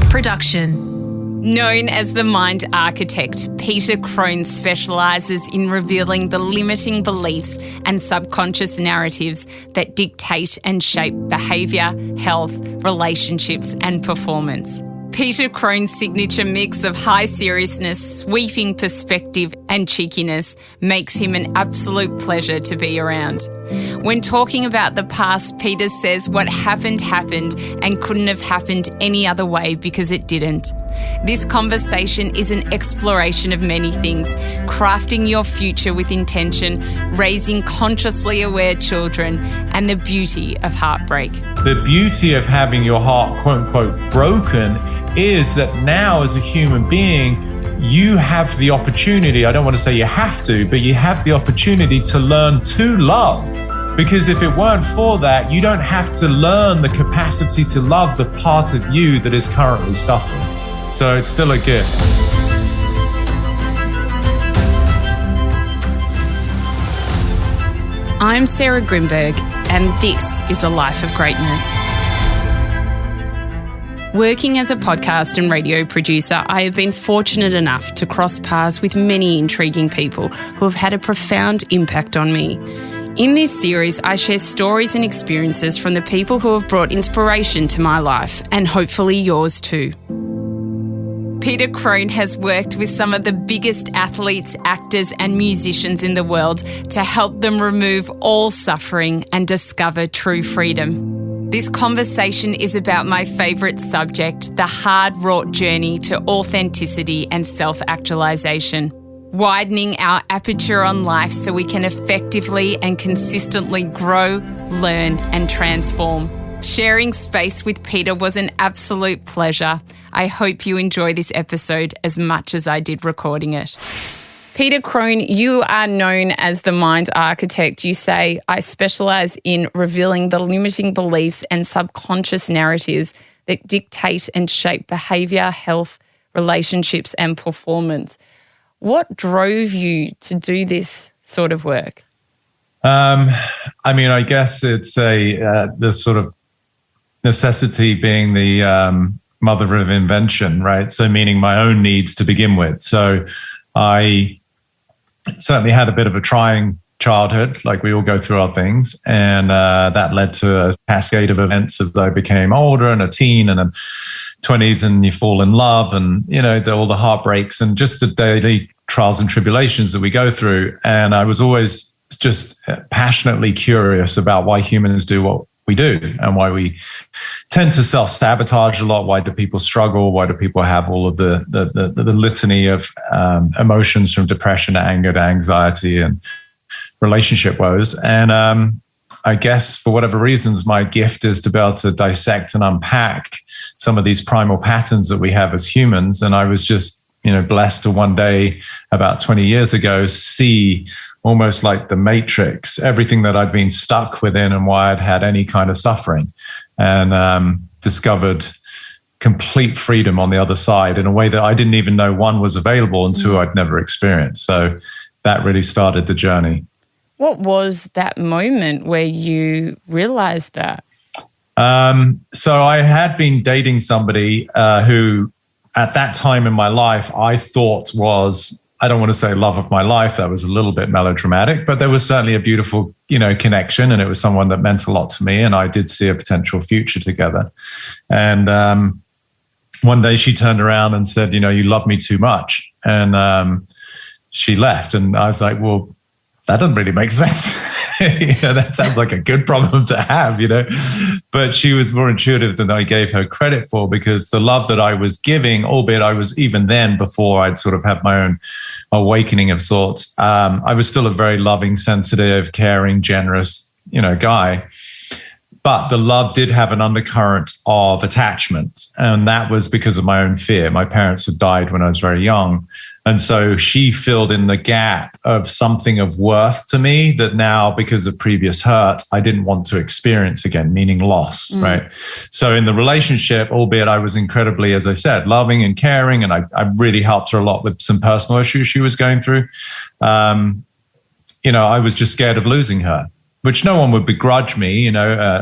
production. Known as the Mind Architect, Peter Crone specialises in revealing the limiting beliefs and subconscious narratives that dictate and shape behaviour, health, relationships and performance. Peter Crone's signature mix of high seriousness, sweeping perspective and cheekiness makes him an absolute pleasure to be around. When talking about the past, Peter says what happened and couldn't have happened any other way because it didn't. This conversation is an exploration of many things, crafting your future with intention, raising consciously aware children, and the beauty of heartbreak. The beauty of having your heart, quote unquote, broken is that now as a human being, you have the opportunity, I don't want to say you have to, but you have the opportunity to learn to love. Because if it weren't for that, you don't have to learn the capacity to love the part of you that is currently suffering. So it's still a gift. I'm Sarah Grimberg, and this is A Life of Greatness. Working as a podcast and radio producer, I have been fortunate enough to cross paths with many intriguing people who have had a profound impact on me. In this series, I share stories and experiences from the people who have brought inspiration to my life, and hopefully yours too. Peter Crone has worked with some of the biggest athletes, actors and musicians in the world to help them remove all suffering and discover true freedom. This conversation is about my favourite subject, the hard-wrought journey to authenticity and self-actualisation, widening our aperture on life so we can effectively and consistently grow, learn and transform. Sharing space with Peter was an absolute pleasure. I hope you enjoy this episode as much as I did recording it. Peter Crone, you are known as the Mind Architect. You say, I specialise in revealing the limiting beliefs and subconscious narratives that dictate and shape behaviour, health, relationships and performance. What drove you to do this sort of work? I guess it's the sort of necessity being the mother of invention, right? So meaning my own needs to begin with. So I certainly had a bit of a trying childhood, like we all go through our things. And that led to a cascade of events as I became older and a teen and then 20s, and you fall in love and, all the heartbreaks and just the daily trials and tribulations that we go through. And I was always just passionately curious about why humans do what we do and why we tend to self-sabotage a lot. Why do people struggle? Why do people have all of the litany of emotions from depression to anger to anxiety and relationship woes? And I guess for whatever reasons, my gift is to be able to dissect and unpack some of these primal patterns that we have as humans. And I was just blessed to one day about 20 years ago see almost like the Matrix, everything that I'd been stuck within and why I'd had any kind of suffering, and discovered complete freedom on the other side in a way that I didn't even know one was available and two I'd never experienced. So that really started the journey. What was that moment where you realized that? So I had been dating somebody who at that time in my life, I thought was, I don't want to say love of my life. That was a little bit melodramatic, but there was certainly a beautiful, connection. And it was someone that meant a lot to me. And I did see a potential future together. And one day she turned around and said, you love me too much. And she left. And I was like, well, that doesn't really make sense. That sounds like a good problem to have, But she was more intuitive than I gave her credit for, because the love that I was giving, albeit I was even then, before I'd sort of had my own awakening of sorts, I was still a very loving, sensitive, caring, generous, guy. But the love did have an undercurrent of attachment. And that was because of my own fear. My parents had died when I was very young. And so she filled in the gap of something of worth to me that now, because of previous hurt, I didn't want to experience again, meaning loss, right? So in the relationship, albeit I was incredibly, as I said, loving and caring, and I really helped her a lot with some personal issues she was going through, I was just scared of losing her. which no one would begrudge me,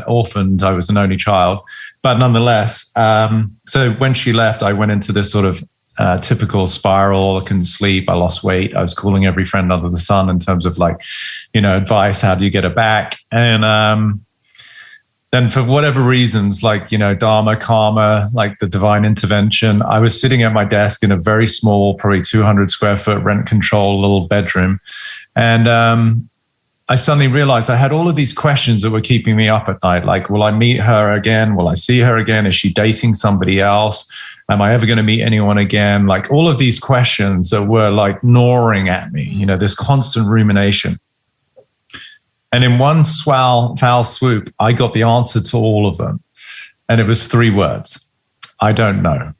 orphaned, I was an only child. But nonetheless, so when she left, I went into this sort of typical spiral. I couldn't sleep. I lost weight. I was calling every friend under the sun in terms of advice. How do you get it back? And then for whatever reasons, dharma, karma, like the divine intervention, I was sitting at my desk in a very small, probably 200 square foot rent control little bedroom. And I suddenly realized I had all of these questions that were keeping me up at night. Like, will I meet her again? Will I see her again? Is she dating somebody else? Am I ever going to meet anyone again? Like all of these questions that were like gnawing at me, this constant rumination. And in one foul swoop, I got the answer to all of them. And it was 3 words: I don't know.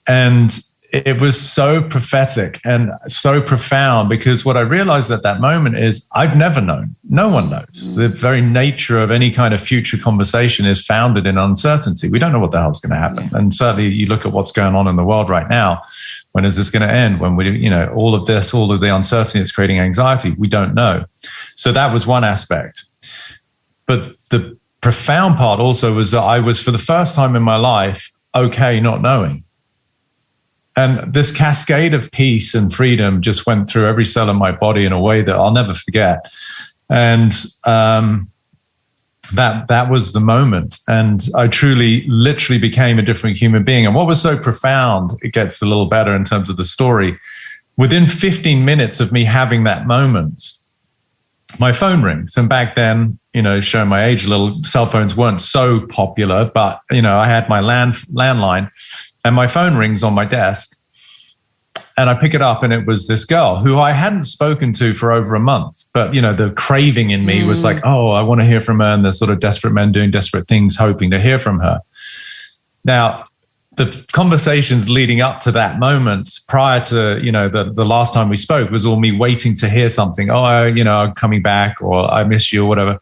And it was so prophetic and so profound, because what I realized at that moment is I've never known. No one knows. The very nature of any kind of future conversation is founded in uncertainty. We don't know what the hell's going to happen. Yeah. And certainly you look at what's going on in the world right now. When is this going to end? When we, all of the uncertainty that's creating anxiety, we don't know. So that was one aspect. But the profound part also was that I was, for the first time in my life, okay not knowing. And this cascade of peace and freedom just went through every cell in my body in a way that I'll never forget. And that was the moment. And I literally became a different human being. And what was so profound, it gets a little better in terms of the story. Within 15 minutes of me having that moment, my phone rings. And back then, showing my age a little, cell phones weren't so popular, but, I had my landline. And my phone rings on my desk, and I pick it up, and it was this girl who I hadn't spoken to for over a month. But, the craving in me was like, oh, I want to hear from her. And there's sort of desperate men doing desperate things, hoping to hear from her. Now, the conversations leading up to that moment, prior to, the last time we spoke, was all me waiting to hear something. Oh, I'm coming back, or I miss you, or whatever.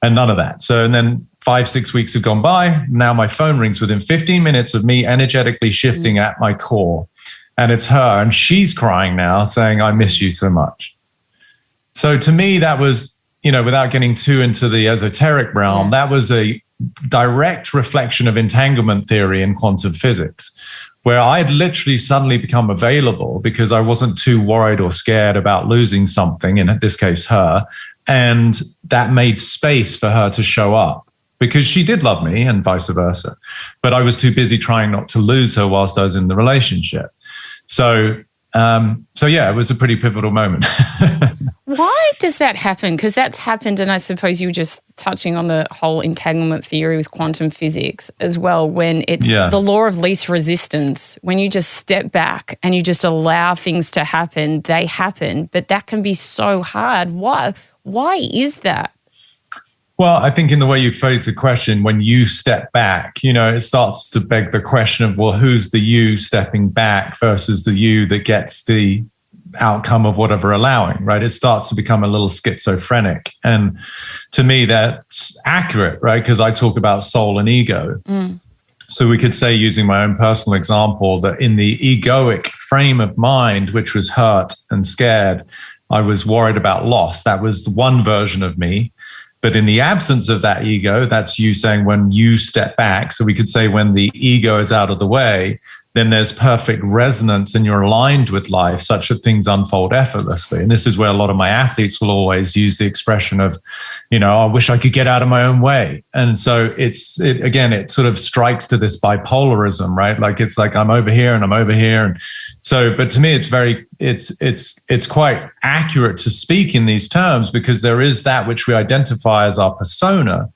And none of that. So, and then 5-6 weeks have gone by. Now my phone rings within 15 minutes of me energetically shifting at my core. And it's her. And she's crying now, saying, I miss you so much. So to me, that was, without getting too into the esoteric realm, that was a direct reflection of entanglement theory in quantum physics, where I had literally suddenly become available because I wasn't too worried or scared about losing something, in this case, her. And that made space for her to show up, because she did love me and vice versa. But I was too busy trying not to lose her whilst I was in the relationship. So it was a pretty pivotal moment. Why does that happen? Because that's happened, and I suppose you were just touching on the whole entanglement theory with quantum physics as well, when it's the law of least resistance. When you just step back and you just allow things to happen, they happen. But that can be so hard. Why is that? Well, I think in the way you phrase the question, when you step back, it starts to beg the question of, well, who's the you stepping back versus the you that gets the outcome of whatever allowing, right? It starts to become a little schizophrenic. And to me, that's accurate, right? Because I talk about soul and ego. So we could say, using my own personal example, that in the egoic frame of mind, which was hurt and scared, I was worried about loss. That was one version of me. But in the absence of that ego, that's you saying when you step back. So we could say when the ego is out of the way, then there's perfect resonance and you're aligned with life such that things unfold effortlessly. And this is where a lot of my athletes will always use the expression of, I wish I could get out of my own way. And so it sort of strikes to this bipolarism, right? Like, it's like I'm over here and I'm over here. And so, but to me, it's quite accurate to speak in these terms, because there is that which we identify as our persona.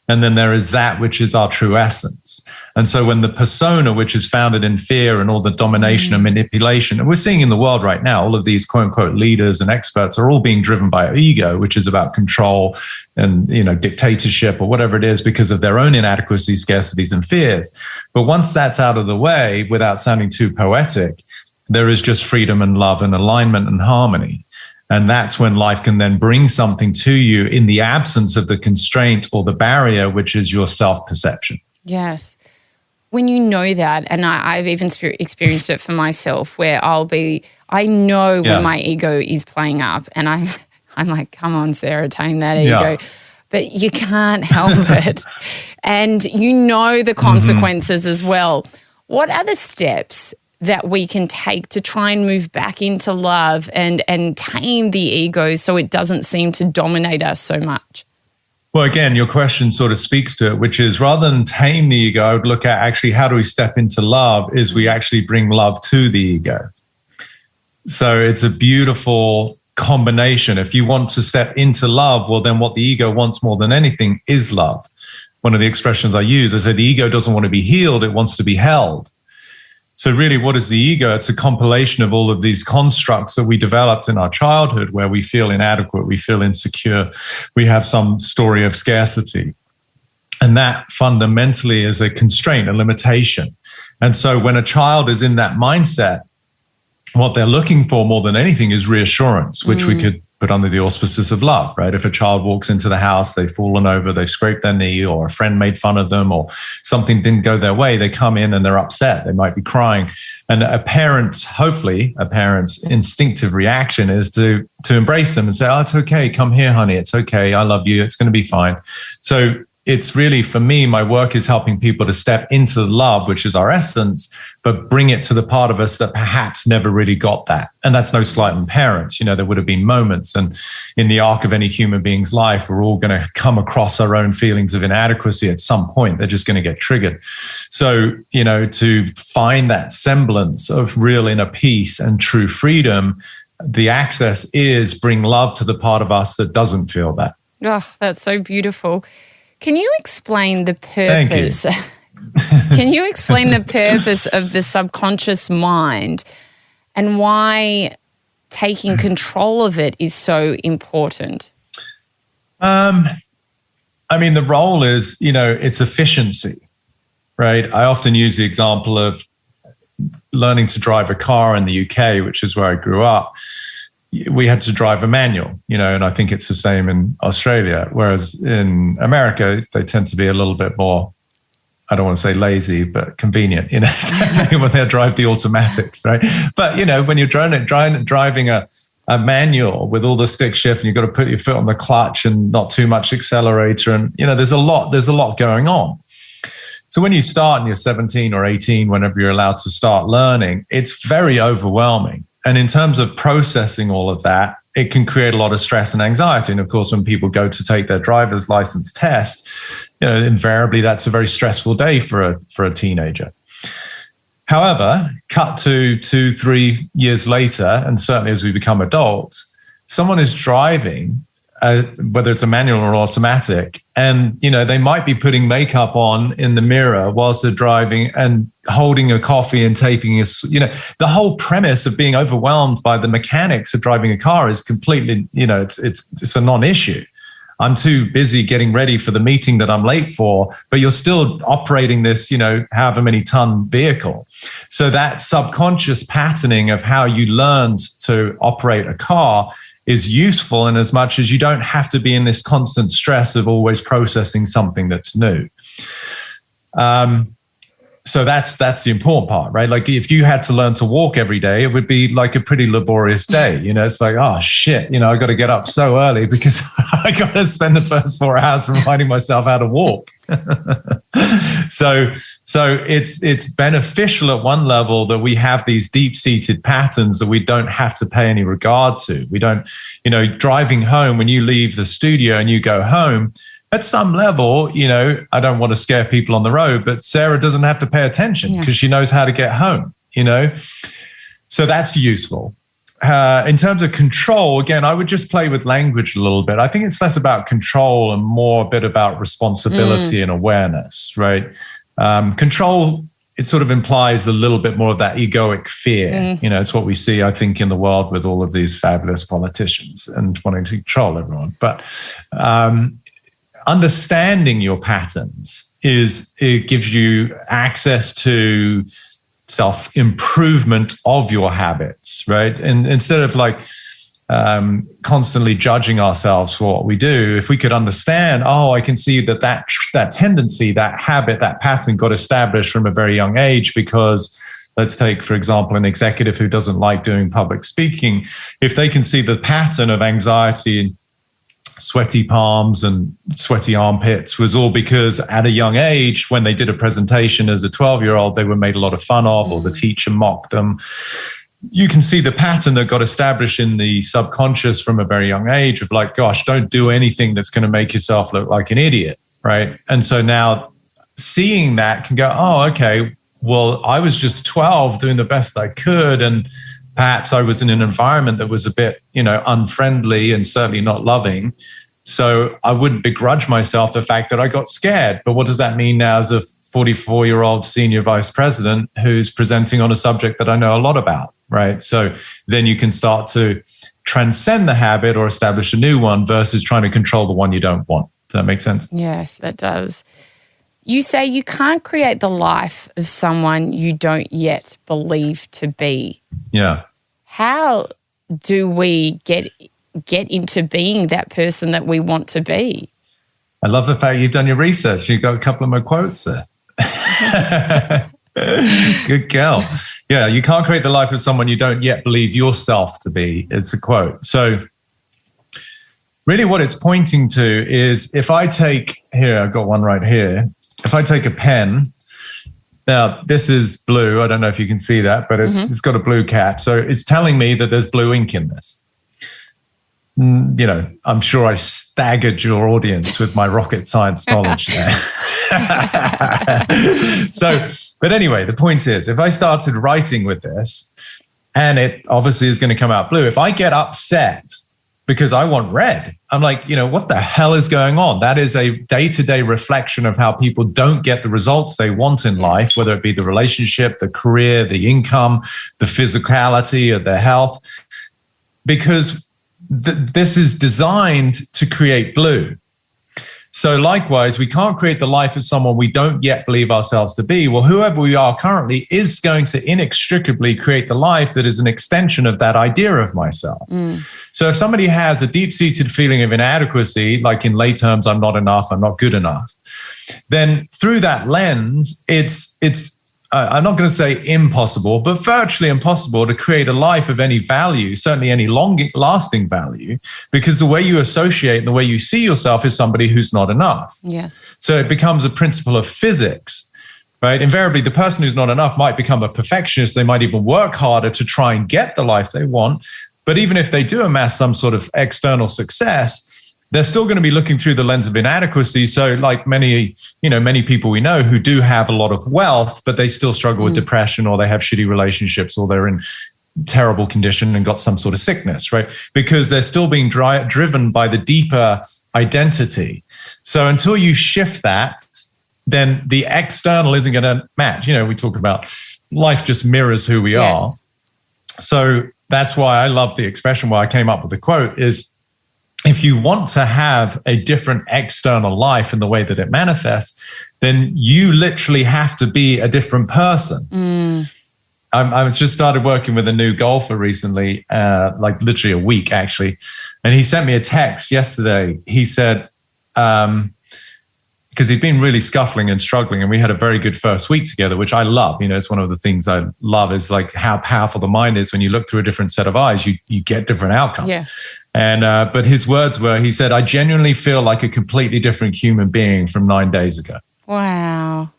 And then there is that which is our true essence. And so when the persona, which is founded in fear and all the domination and manipulation, and we're seeing in the world right now, all of these quote unquote leaders and experts are all being driven by ego, which is about control and, dictatorship or whatever it is, because of their own inadequacies, scarcities, and fears. But once that's out of the way, without sounding too poetic, there is just freedom and love and alignment and harmony. And that's when life can then bring something to you in the absence of the constraint or the barrier, which is your self-perception. Yes. When you know that, and I've even experienced it for myself, where I know when my ego is playing up, and I'm like, come on, Sarah, tame that ego. But you can't help it. And you know the consequences as well. What are the steps that we can take to try and move back into love and tame the ego so it doesn't seem to dominate us so much? Well, again, your question sort of speaks to it, which is rather than tame the ego, I would look at actually how do we step into love is we actually bring love to the ego. So it's a beautiful combination. If you want to step into love, well, then what the ego wants more than anything is love. One of the expressions I use, I say the ego doesn't want to be healed, it wants to be held. So really, what is the ego? It's a compilation of all of these constructs that we developed in our childhood where we feel inadequate, we feel insecure, we have some story of scarcity. And that fundamentally is a constraint, a limitation. And so when a child is in that mindset, what they're looking for more than anything is reassurance, which we could put under the auspices of love, right? If a child walks into the house, they've fallen over, they've scraped their knee, or a friend made fun of them, or something didn't go their way, they come in and they're upset. They might be crying. And hopefully a parent's instinctive reaction is to embrace them and say, oh, it's okay. Come here, honey. It's okay. I love you. It's going to be fine. So it's really, for me, my work is helping people to step into love, which is our essence, but bring it to the part of us that perhaps never really got that. And that's no slight on parents. You know, there would have been moments, and in the arc of any human being's life, we're all going to come across our own feelings of inadequacy at some point. They're just going to get triggered. So, you know, to find that semblance of real inner peace and true freedom, the access is bring love to the part of us that doesn't feel that. Oh, that's so beautiful. Can you explain the purpose? Thank you. Can you explain the purpose of the subconscious mind and why taking control of it is so important? I mean, the role is, you know, it's efficiency, right? I often use the example of learning to drive a car in the UK, which is where I grew up. We had to drive a manual, you know, and I think it's the same in Australia. Whereas in America, they tend to be a little bit more, I don't want to say lazy, but convenient, you know, when they drive the automatics, right? But, you know, when you're driving a manual with all the stick shift and you've got to put your foot on the clutch and not too much accelerator. And, you know, there's a lot going on. So when you start and you're 17 or 18, whenever you're allowed to start learning, it's very overwhelming. And in terms of processing all of that, it can create a lot of stress and anxiety. And of course, when people go to take their driver's license test, you know, invariably that's a very stressful day for a teenager. However, cut to 2-3 years later, and certainly as we become adults, someone is driving, whether it's a manual or automatic, and, you know, they might be putting makeup on in the mirror whilst they're driving and holding a coffee and taking you know, the whole premise of being overwhelmed by the mechanics of driving a car is completely, you know, it's a non-issue. I'm too busy getting ready for the meeting that I'm late for, but you're still operating this, you know, however many ton vehicle. So that subconscious patterning of how you learned to operate a car is useful in as much as you don't have to be in this constant stress of always processing something that's new. So that's the important part, right? Like if you had to learn to walk every day, it would be like a pretty laborious day. You know, it's like, oh shit, you know, I got to get up so early because I got to spend the first 4 hours reminding myself how to walk. So it's beneficial at one level that we have these deep-seated patterns that we don't have to pay any regard to. We don't, you know, driving home, when you leave the studio and you go home, at some level, you know, I don't want to scare people on the road, but Sarah doesn't have to pay attention because she knows how to get home, you know? So that's useful. In terms of control, again, I would just play with language a little bit. I think it's less about control and more a bit about responsibility and awareness, right? Control, it sort of implies a little bit more of that egoic fear. You know, it's what we see, I think, in the world with all of these fabulous politicians and wanting to control everyone. But understanding your patterns it gives you access to self-improvement of your habits, right? And instead of like constantly judging ourselves for what we do, if we could understand, I can see that tendency, that habit, that pattern got established from a very young age because Let's take, for example, an executive who doesn't like doing public speaking. If they can see the pattern of anxiety and sweaty palms and sweaty armpits was all because at a young age, when they did a presentation as a 12-year-old, they were made a lot of fun of, or the teacher mocked them. You can see the pattern that got established in the subconscious from a very young age of like, gosh, don't do anything that's going to make yourself look like an idiot, right? And so now seeing that can go, oh, okay, well, I was just 12 doing the best I could, and perhaps I was in an environment that was a bit, unfriendly and certainly not loving. So I wouldn't begrudge myself the fact that I got scared. But what does that mean now as a 44-year-old senior vice president who's presenting on a subject that I know a lot about, right? So then you can start to transcend the habit or establish a new one versus trying to control the one you don't want. Does that make sense? Yes, that does. You say you can't create the life of someone you don't yet believe to be. Yeah. How do we get into being that person that we want to be? I love the fact you've done your research. You've got a couple of my quotes there. Good girl. Yeah, you can't create the life of someone you don't yet believe yourself to be. It's a quote. So really what it's pointing to is if I take, here, I've got one right here. If I take a pen, now this is blue. I don't know if you can see that, but it's got a blue cap. So it's telling me that there's blue ink in this. I'm sure I staggered your audience with my rocket science knowledge there. But anyway, the point is, if I started writing with this, and it obviously is going to come out blue, if I get upset because I want red, I'm like, what the hell is going on? That is a day-to-day reflection of how people don't get the results they want in life, whether it be the relationship, the career, the income, the physicality, or their health, because this is designed to create blue. So likewise, we can't create the life of someone we don't yet believe ourselves to be. Well, whoever we are currently is going to inextricably create the life that is an extension of that idea of myself. So if somebody has a deep-seated feeling of inadequacy, like in lay terms, I'm not enough, I'm not good enough, then through that lens, it's I'm not going to say impossible, but virtually impossible to create a life of any value, certainly any lasting value, because the way you associate and the way you see yourself is somebody who's not enough. Yeah. So it becomes a principle of physics, right? Invariably, the person who's not enough might become a perfectionist. They might even work harder to try and get the life they want. But even if they do amass some sort of external success, they're still going to be looking through the lens of inadequacy. So like many people we know who do have a lot of wealth, but they still struggle with depression, or they have shitty relationships, or they're in terrible condition and got some sort of sickness, right? Because they're still being driven by the deeper identity. So until you shift that, then the external isn't going to match. We talk about life just mirrors who we are. So that's why I love the expression, why I came up with the quote is, if you want to have a different external life in the way that it manifests, then you literally have to be a different person. I just started working with a new golfer recently, like literally a week actually. And he sent me a text yesterday. He said, because he'd been really scuffling and struggling, and we had a very good first week together, which I love. It's one of the things I love is like how powerful the mind is when you look through a different set of eyes, you get different outcomes. Yeah. And but his words were, he said, I genuinely feel like a completely different human being from 9 days ago. Wow.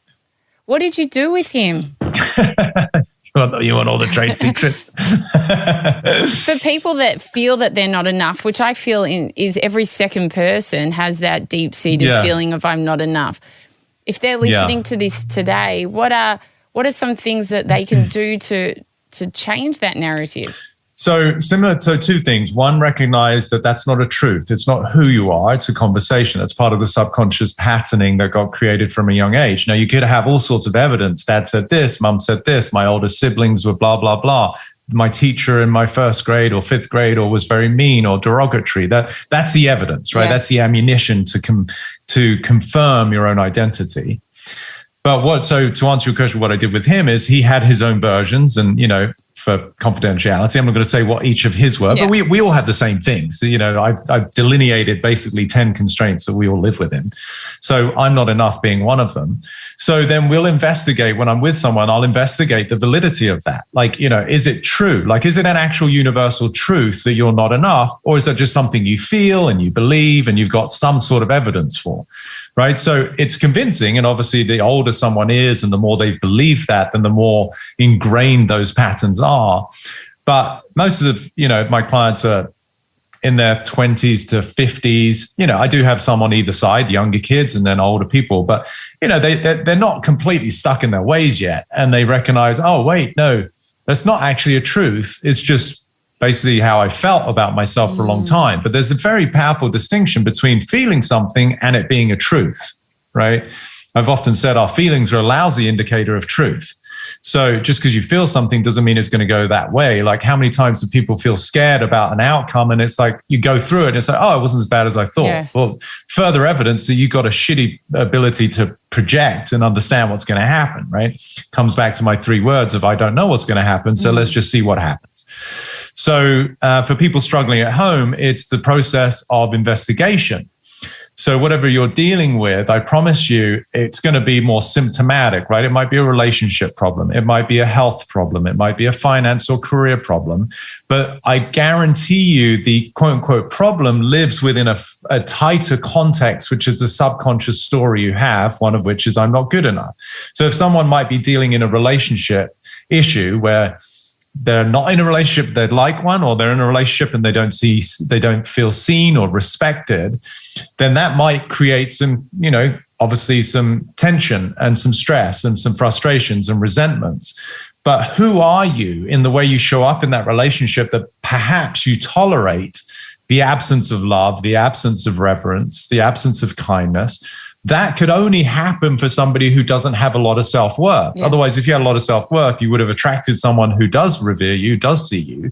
What did you do with him? You want all the trade secrets? For people that feel that they're not enough, which I feel is every second person has that deep-seated feeling of I'm not enough. If they're listening to this today, what are some things that they can do to change that narrative? So similar to two things. One, recognize that that's not a truth. It's not who you are. It's a conversation. That's part of the subconscious patterning that got created from a young age. Now, you could have all sorts of evidence. Dad said this, mum said this, my older siblings were blah, blah, blah. My teacher in my first grade or fifth grade or was very mean or derogatory. That's the evidence, right? Yes. That's the ammunition to confirm your own identity. But so to answer your question, what I did with him is he had his own versions and, for confidentiality. I'm not going to say what each of his were, but we all have the same things. You know, I've delineated basically 10 constraints that we all live within. So I'm not enough being one of them. So then we'll investigate, when I'm with someone, I'll investigate the validity of that. Like, you know, is it true? Like, is it an actual universal truth that you're not enough? Or is that just something you feel and you believe and you've got some sort of evidence for? Right. So it's convincing. And obviously, the older someone is and the more they've believed that, then the more ingrained those patterns are. But most of the, you know, my clients are in their 20s to 50s. You know, I do have some on either side, younger kids and then older people. But, you know, they're not completely stuck in their ways yet. And they recognize, oh, wait, no, that's not actually a truth. It's just basically how I felt about myself for a long time. But there's a very powerful distinction between feeling something and it being a truth, right? I've often said our feelings are a lousy indicator of truth. So just because you feel something doesn't mean it's going to go that way. Like, how many times do people feel scared about an outcome and it's like you go through it and it's like, oh, it wasn't as bad as I thought. Yes. Well, further evidence that you've got a shitty ability to project and understand what's going to happen, right? Comes back to my 3 words of I don't know what's going to happen. So let's just see what happens. So for people struggling at home, it's the process of investigation. So whatever you're dealing with, I promise you, it's going to be more symptomatic, right? It might be a relationship problem. It might be a health problem. It might be a finance or career problem. But I guarantee you the quote unquote problem lives within a tighter context, which is the subconscious story you have, one of which is I'm not good enough. So if someone might be dealing in a relationship issue where they're not in a relationship, they'd like one, or they're in a relationship and they don't feel seen or respected, then that might create some, you know, obviously some tension and some stress and some frustrations and resentments. But who are you in the way you show up in that relationship that perhaps you tolerate the absence of love, the absence of reverence, the absence of kindness? That could only happen for somebody who doesn't have a lot of self-worth. Yeah. Otherwise, if you had a lot of self-worth, you would have attracted someone who does revere you, does see you.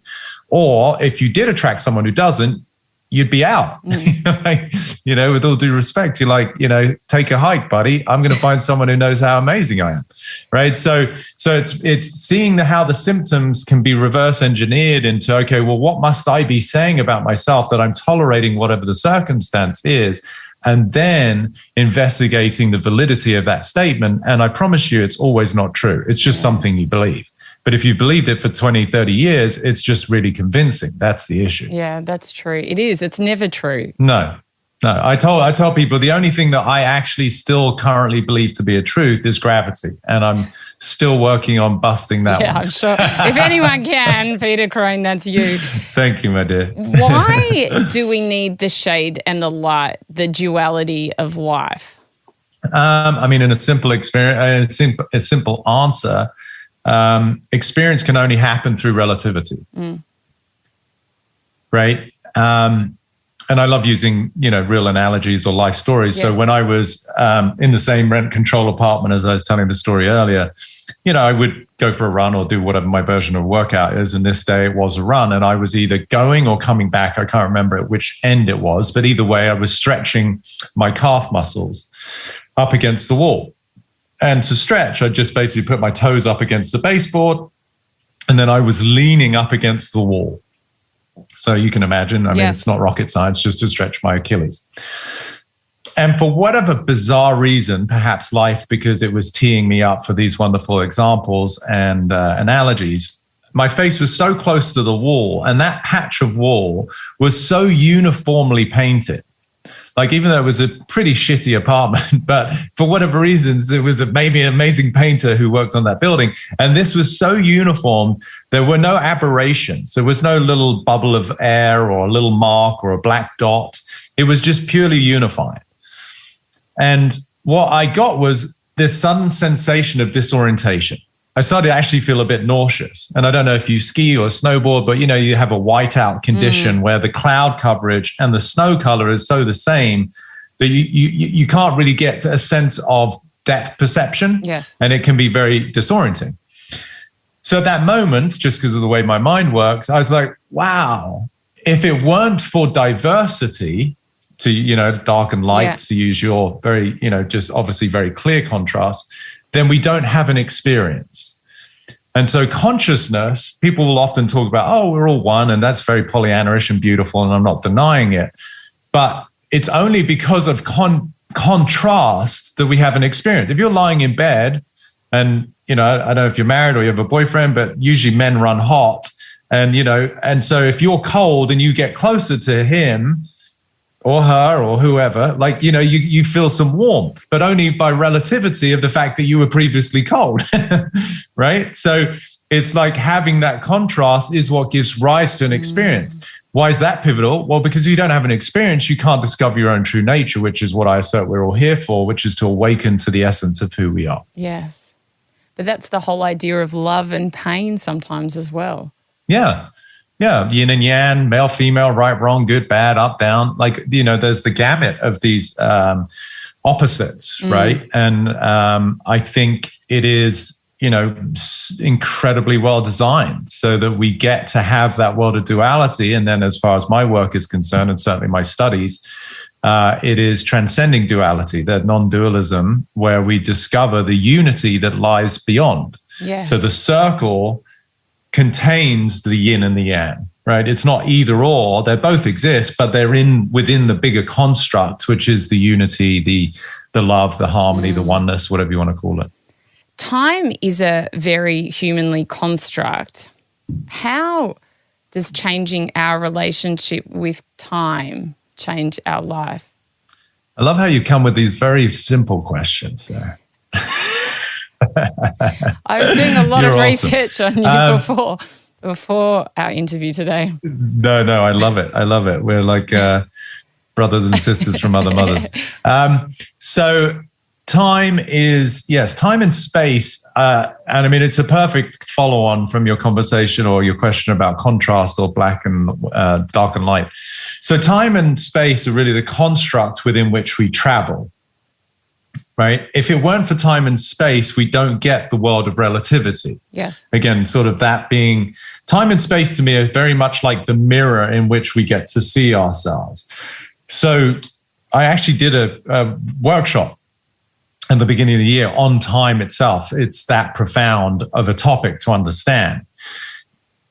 Or if you did attract someone who doesn't, you'd be out. Like, you know, with all due respect, you're like, you know, take a hike, buddy. I'm going to find someone who knows how amazing I am, right? So it's seeing how the symptoms can be reverse engineered into, okay, well, what must I be saying about myself that I'm tolerating whatever the circumstance is? And then investigating the validity of that statement. And I promise you, it's always not true. It's just something you believe. But if you've believed it for 20, 30 years, it's just really convincing. That's the issue. Yeah, that's true. It is. It's never true. No. I tell people the only thing that I actually still currently believe to be a truth is gravity. And I'm still working on busting that one. Yeah, I'm sure. If anyone can, Peter Crone, that's you. Thank you, my dear. Why do we need the shade and the light, the duality of life? I mean, in a simple experience, a simple answer, experience can only happen through relativity. Right? And I love using, you know, real analogies or life stories. Yes. So when I was in the same rent control apartment, as I was telling the story earlier, you know, I would go for a run or do whatever my version of workout is. And this day it was a run. And I was either going or coming back. I can't remember at which end it was. But either way, I was stretching my calf muscles up against the wall. And to stretch, I just basically put my toes up against the baseboard. And then I was leaning up against the wall. So you can imagine, I mean, it's not rocket science, just to stretch my Achilles. And for whatever bizarre reason, perhaps life, because it was teeing me up for these wonderful examples and analogies, my face was so close to the wall and that patch of wall was so uniformly painted. Like, even though it was a pretty shitty apartment, but for whatever reasons, there was maybe an amazing painter who worked on that building. And this was so uniform, there were no aberrations. There was no little bubble of air or a little mark or a black dot. It was just purely unified. And what I got was this sudden sensation of disorientation. I started to actually feel a bit nauseous. And I don't know if you ski or snowboard, but, you know, you have a whiteout condition where the cloud coverage and the snow color is so the same that you can't really get a sense of depth perception. Yes. And it can be very disorienting. So at that moment, just because of the way my mind works, I was like, wow, if it weren't for diversity, to, you know, dark and light, to use your very, you know, just obviously very clear contrast, then we don't have an experience. And so consciousness, people will often talk about, oh, we're all one, and that's very Pollyanna-ish and beautiful, and I'm not denying it. But it's only because of contrast that we have an experience. If you're lying in bed and, I don't know if you're married or you have a boyfriend, but usually men run hot. And so if you're cold and you get closer to him or her or whoever, you feel some warmth, but only by relativity of the fact that you were previously cold, right? So it's like having that contrast is what gives rise to an experience. Why is that pivotal? Well, because you don't have an experience, you can't discover your own true nature, which is what I assert we're all here for, which is to awaken to the essence of who we are. Yes. But that's the whole idea of love and pain sometimes as well. Yeah. Yeah. Yin and yang, male, female, right, wrong, good, bad, up, down. There's the gamut of these opposites, right? And I think it is, incredibly well designed so that we get to have that world of duality. And then as far as my work is concerned, and certainly my studies, it is transcending duality, that non-dualism, where we discover the unity that lies beyond. Yes. So the circle contains the yin and the yang, right? It's not either or, they both exist, but they're within the bigger construct, which is the unity, the love, the harmony, the oneness, whatever you want to call it. Time is a very humanly construct. How does changing our relationship with time change our life? I love how you come with these very simple questions there. I was doing a lot of awesome. research on you before our interview today. No, I love it. I love it. We're like brothers and sisters from other mothers. So time and space. And I mean, it's a perfect follow-on from your conversation or your question about contrast or black and dark and light. So time and space are really the construct within which we travel. Right? If it weren't for time and space, we don't get the world of relativity. Yes. Again, sort of that being time and space to me are very much like the mirror in which we get to see ourselves. So I actually did a workshop at the beginning of the year on time itself. It's that profound of a topic to understand.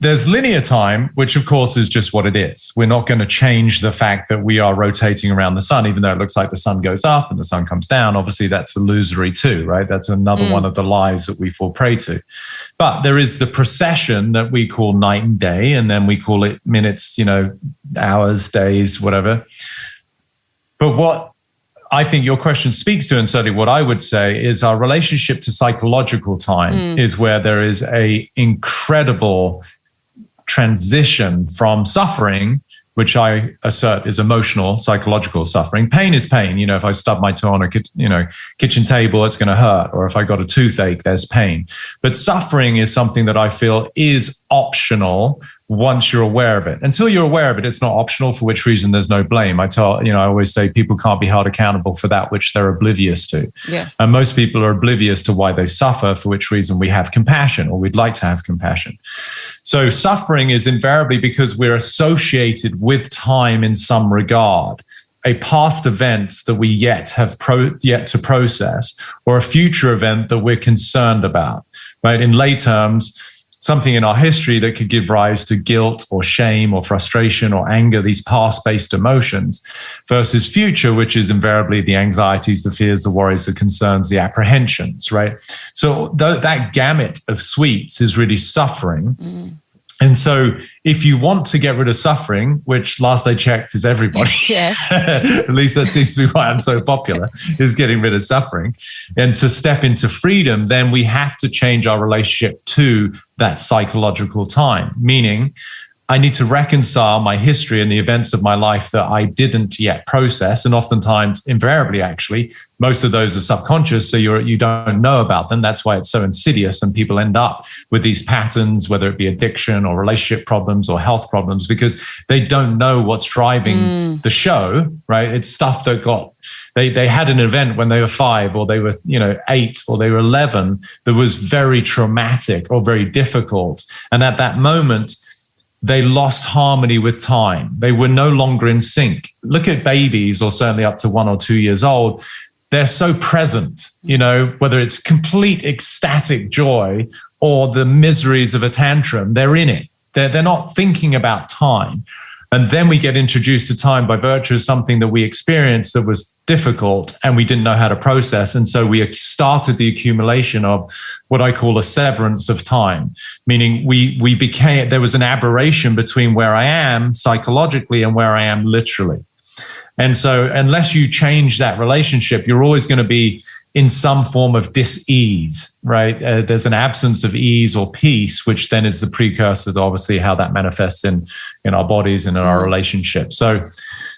There's linear time, which of course is just what it is. We're not going to change the fact that we are rotating around the sun, even though it looks like the sun goes up and the sun comes down. Obviously, that's illusory too, right? That's another one of the lies that we fall prey to. But there is the precession that we call night and day, and then we call it minutes, hours, days, whatever. But what I think your question speaks to, and certainly what I would say, is our relationship to psychological time is where there is a incredible transition from suffering, which I assert is emotional, psychological suffering. Pain is pain. If I stub my toe on a kitchen table, it's going to hurt. Or if I got a toothache, there's pain. But suffering is something that I feel is optional once you're aware of it. Until you're aware of it, it's not optional, for which reason there's no blame. I always say people can't be held accountable for that which they're oblivious to. Yeah. And most people are oblivious to why they suffer, for which reason we have compassion, or we'd like to have compassion. So suffering is invariably because we're associated with time in some regard, a past event that we yet to process, or a future event that we're concerned about, right? In lay terms, something in our history that could give rise to guilt or shame or frustration or anger, these past-based emotions, versus future, which is invariably the anxieties, the fears, the worries, the concerns, the apprehensions, right? So that gamut of sweeps is really suffering. And so if you want to get rid of suffering, which last I checked is everybody, yes. At least that seems to be why I'm so popular, is getting rid of suffering, and to step into freedom, then we have to change our relationship to that psychological time, meaning I need to reconcile my history and the events of my life that I didn't yet process. And oftentimes, invariably, actually, most of those are subconscious. So you don't know about them. That's why it's so insidious. And people end up with these patterns, whether it be addiction or relationship problems or health problems, because they don't know what's driving the show, right? It's stuff that they had an event when they were 5 or they were 8 or they were 11 that was very traumatic or very difficult. And at that moment, they lost harmony with time. They were no longer in sync. Look at babies, or certainly up to 1 or 2 years old. They're so present, whether it's complete ecstatic joy or the miseries of a tantrum, they're in it. They're not thinking about time. And then we get introduced to time by virtue of something that we experienced that was difficult and we didn't know how to process. And so we started the accumulation of what I call a severance of time, meaning there was an aberration between where I am psychologically and where I am literally. And so unless you change that relationship, you're always going to be in some form of dis-ease, right? There's an absence of ease or peace, which then is the precursor to obviously how that manifests in our bodies and in our relationships. So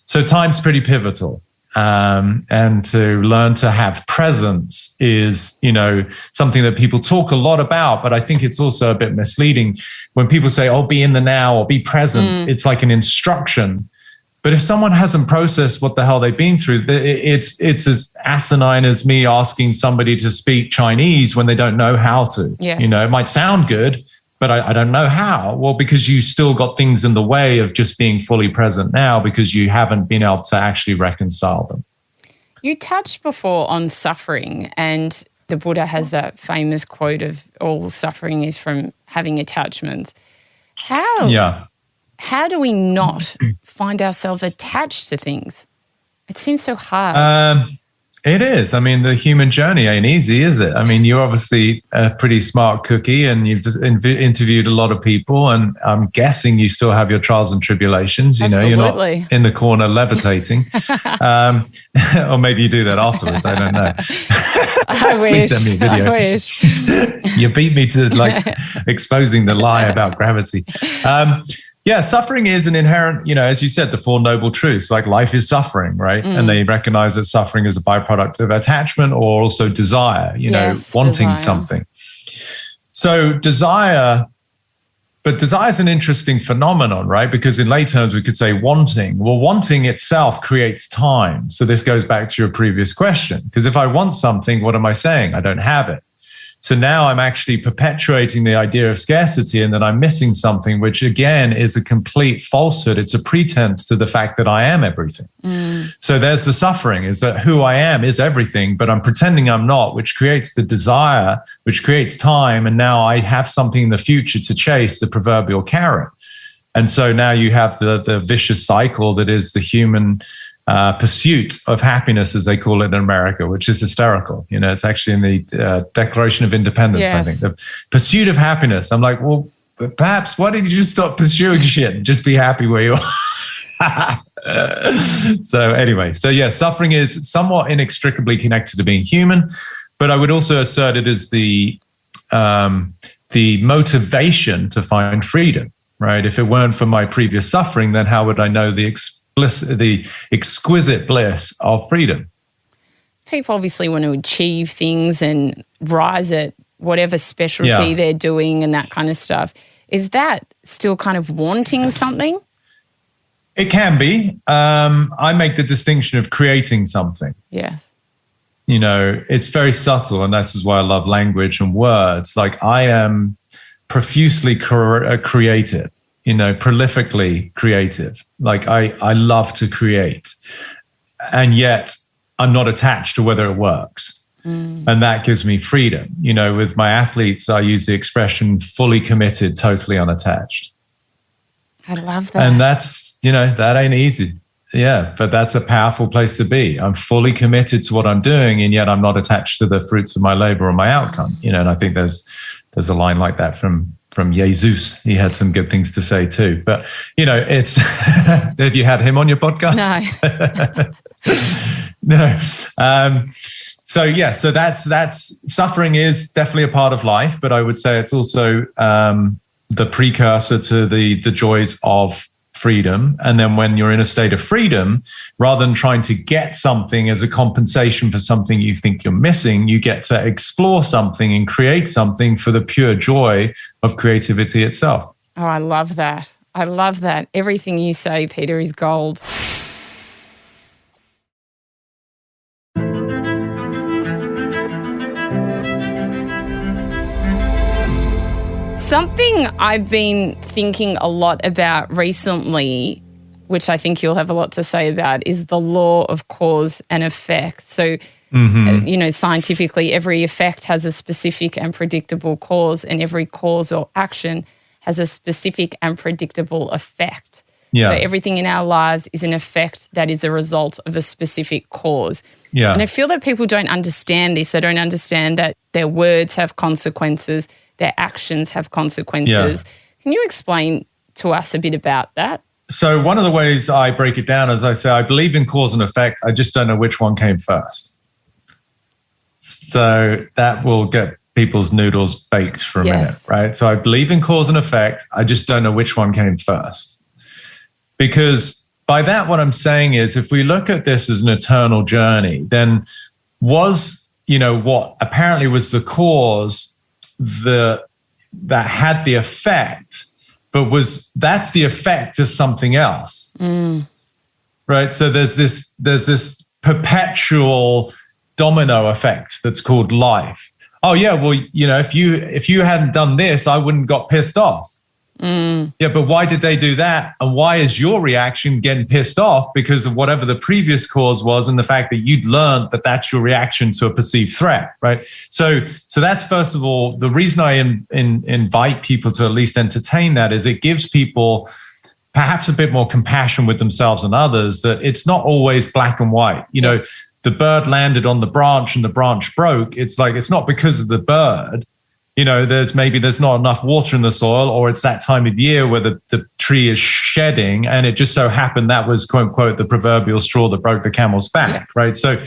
time's pretty pivotal. And to learn to have presence is, something that people talk a lot about, but I think it's also a bit misleading when people say, oh, be in the now or be present. It's like an instruction. But if someone hasn't processed what the hell they've been through, it's as asinine as me asking somebody to speak Chinese when they don't know how to. Yes. It might sound good, but I don't know how. Well, because you still got things in the way of just being fully present now because you haven't been able to actually reconcile them. You touched before on suffering, and the Buddha has that famous quote of all suffering is from having attachments. How do we not find ourselves attached to things? It seems so hard. It is. I mean, the human journey ain't easy, is it? I mean, you're obviously a pretty smart cookie and you've interviewed a lot of people, and I'm guessing you still have your trials and tribulations. Absolutely. You're not in the corner levitating. Or maybe you do that afterwards. I don't know. I wish. Please send me a video. I wish. You beat me to exposing the lie about gravity. Yeah, suffering is an inherent, as you said, the Four Noble Truths, like life is suffering, right? And they recognize that suffering is a byproduct of attachment or also desire, wanting something. So desire is an interesting phenomenon, right? Because in lay terms, we could say wanting. Well, wanting itself creates time. So this goes back to your previous question, because if I want something, what am I saying? I don't have it. So now I'm actually perpetuating the idea of scarcity and that I'm missing something, which again is a complete falsehood. It's a pretense to the fact that I am everything. So there's the suffering, is that who I am is everything, but I'm pretending I'm not, which creates the desire, which creates time. And now I have something in the future to chase, the proverbial carrot. And so now you have the vicious cycle that is the human pursuit of happiness, as they call it in America, which is hysterical. It's actually in the Declaration of Independence, yes. I think. The pursuit of happiness. I'm like, well, perhaps why did you just stop pursuing shit and just be happy where you are? So anyway, suffering is somewhat inextricably connected to being human, but I would also assert it is the motivation to find freedom, right? If it weren't for my previous suffering, then how would I know the exquisite bliss of freedom? People obviously want to achieve things and rise at whatever specialty they're doing and that kind of stuff. Is that still kind of wanting something? It can be. I make the distinction of creating something. Yes. It's very subtle, and this is why I love language and words. Like I am profusely creative. Prolifically creative. Like I love to create, and yet I'm not attached to whether it works. And that gives me freedom. With my athletes, I use the expression fully committed, totally unattached. I love that. And that's, that ain't easy. Yeah, but that's a powerful place to be. I'm fully committed to what I'm doing, and yet I'm not attached to the fruits of my labor or my outcome. And I think there's a line like that from Jesus. He had some good things to say too. But, it's, have you had him on your podcast? No. No. So that's suffering is definitely a part of life, but I would say it's also the precursor to the joys of freedom. And then when you're in a state of freedom, rather than trying to get something as a compensation for something you think you're missing, you get to explore something and create something for the pure joy of creativity itself. Oh, I love that. I love that. Everything you say, Peter, is gold. Something I've been thinking a lot about recently, which I think you'll have a lot to say about, is the law of cause and effect. So Scientifically, every effect has a specific and predictable cause, and every cause or action has a specific and predictable effect. Yeah. So everything in our lives is an effect that is a result of a specific cause. Yeah. And I feel that people don't understand this. They don't understand that their words have consequences, their actions have consequences. Yeah. Can you explain to us a bit about that? So one of the ways I break it down is I say, I believe in cause and effect. I just don't know which one came first. So that will get people's noodles baked for a minute, right? So I believe in cause and effect. I just don't know which one came first. Because by that, what I'm saying is, if we look at this as an eternal journey, then was, what apparently was the cause that had the effect, but that's the effect of something else, right? So there's this perpetual domino effect that's called life. Oh yeah, well, if you hadn't done this, I wouldn't got pissed off. Yeah, but why did they do that? And why is your reaction getting pissed off? Because of whatever the previous cause was, and the fact that you'd learned that that's your reaction to a perceived threat, right? So that's, first of all, the reason I invite people to at least entertain that is it gives people perhaps a bit more compassion with themselves and others, that it's not always black and white. The bird landed on the branch and the branch broke. It's like, it's not because of the bird. There's not enough water in the soil, or it's that time of year where the tree is shedding, and it just so happened that was, quote unquote, the proverbial straw that broke the camel's back, right? So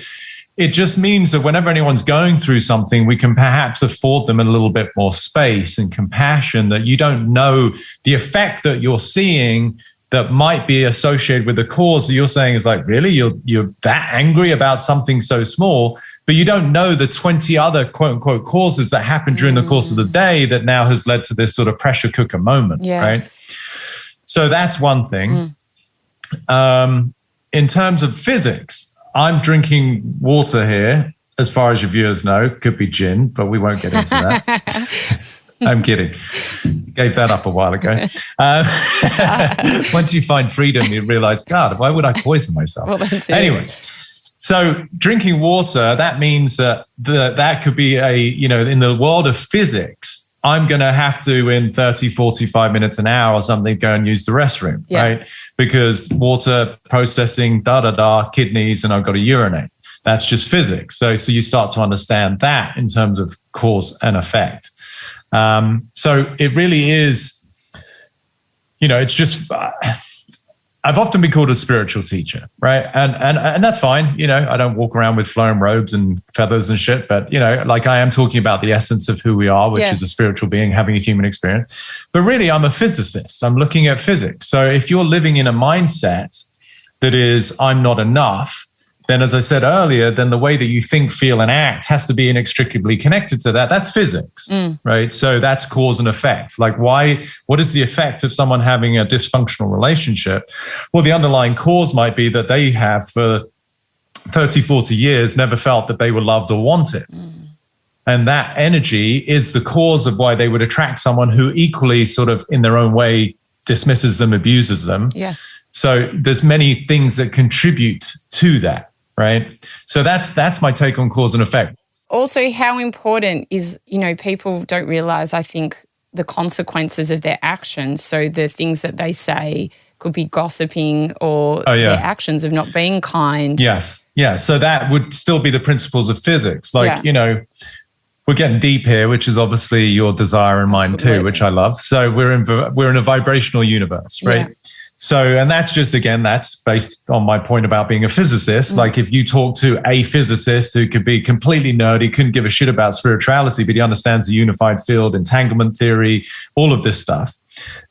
it just means that whenever anyone's going through something, we can perhaps afford them a little bit more space and compassion, that you don't know the effect that you're seeing that might be associated with the cause that you're saying is like, really, you're that angry about something so small, but you don't know the 20 other quote unquote causes that happened during the course of the day that now has led to this sort of pressure cooker moment, right? So that's one thing. In terms of physics, I'm drinking water here, as far as your viewers know. Could be gin, but we won't get into that. I'm kidding. Gave that up a while ago. Once you find freedom, you realize, God, why would I poison myself? Well, anyway, so drinking water, that means that could be in the world of physics, I'm going to have to, in 30, 45 minutes, an hour or something, go and use the restroom, right? Because water processing, kidneys, and I've got to urinate. That's just physics. So you start to understand that in terms of cause and effect. So it really is, it's just, I've often been called a spiritual teacher, right? And that's fine. I don't walk around with flowing robes and feathers and shit, but, I am talking about the essence of who we are, which is a spiritual being having a human experience. But really, I'm a physicist. I'm looking at physics. So if you're living in a mindset that is, I'm not enough, then, as I said earlier, then the way that you think, feel, and act has to be inextricably connected to that. That's physics, right? So that's cause and effect. Like, what is the effect of someone having a dysfunctional relationship? Well, the underlying cause might be that they have, for 30, 40 years, never felt that they were loved or wanted. And that energy is the cause of why they would attract someone who equally sort of, in their own way, dismisses them, abuses them. Yeah. So there's many things that contribute to that. Right. So that's my take on cause and effect. Also, how important is, people don't realize, I think, the consequences of their actions. So the things that they say could be gossiping, or their actions of not being kind. Yes. Yeah. So that would still be the principles of physics. Like, we're getting deep here, which is obviously your desire and mine too, which I love. So we're in a vibrational universe, right? Yeah. So, and that's just, again, that's based on my point about being a physicist. Like, if you talk to a physicist who could be completely nerdy, couldn't give a shit about spirituality, but he understands the unified field, entanglement theory, all of this stuff,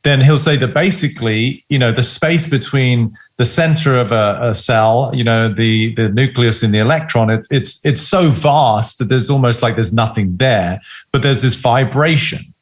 then he'll say that basically, the space between the center of a cell, the nucleus and the electron, it's so vast that there's almost like there's nothing there, but there's this vibration.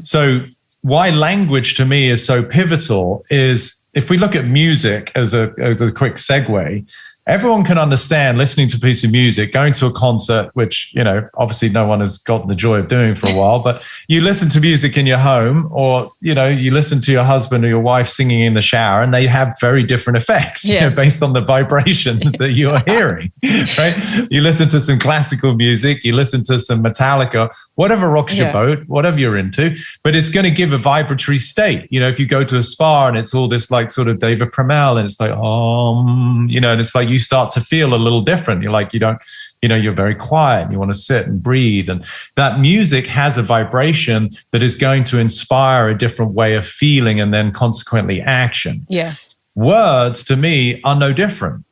So why language to me is so pivotal is, if we look at music as a quick segue, everyone can understand listening to a piece of music, going to a concert, which, obviously no one has gotten the joy of doing for a while, but you listen to music in your home, or, you listen to your husband or your wife singing in the shower, and they have very different effects based on the vibration that you're hearing, right? You listen to some classical music, you listen to some Metallica, whatever rocks your boat, whatever you're into, but it's going to give a vibratory state. If you go to a spa and it's all this like sort of David Pramel, and it's like, and it's like you start to feel a little different. You're like, you're very quiet and you want to sit and breathe. And that music has a vibration that is going to inspire a different way of feeling and then consequently action. Yes. Words to me are no different.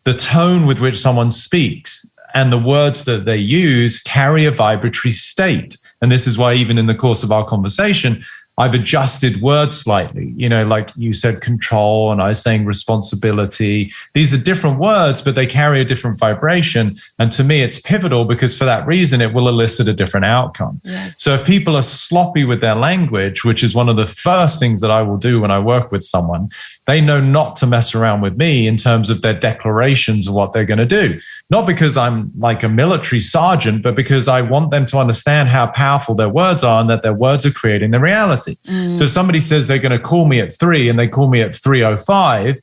The tone with which someone speaks and the words that they use carry a vibratory state. And this is why even in the course of our conversation, I've adjusted words slightly, like you said control and I was saying responsibility. These are different words, but they carry a different vibration. And to me, it's pivotal because for that reason, it will elicit a different outcome. Yeah. So if people are sloppy with their language, which is one of the first things that I will do when I work with someone, they know not to mess around with me in terms of their declarations of what they're going to do. Not because I'm like a military sergeant, but because I want them to understand how powerful their words are and that their words are creating the reality. So if somebody says they're going to call me at 3 and they call me at 3:05,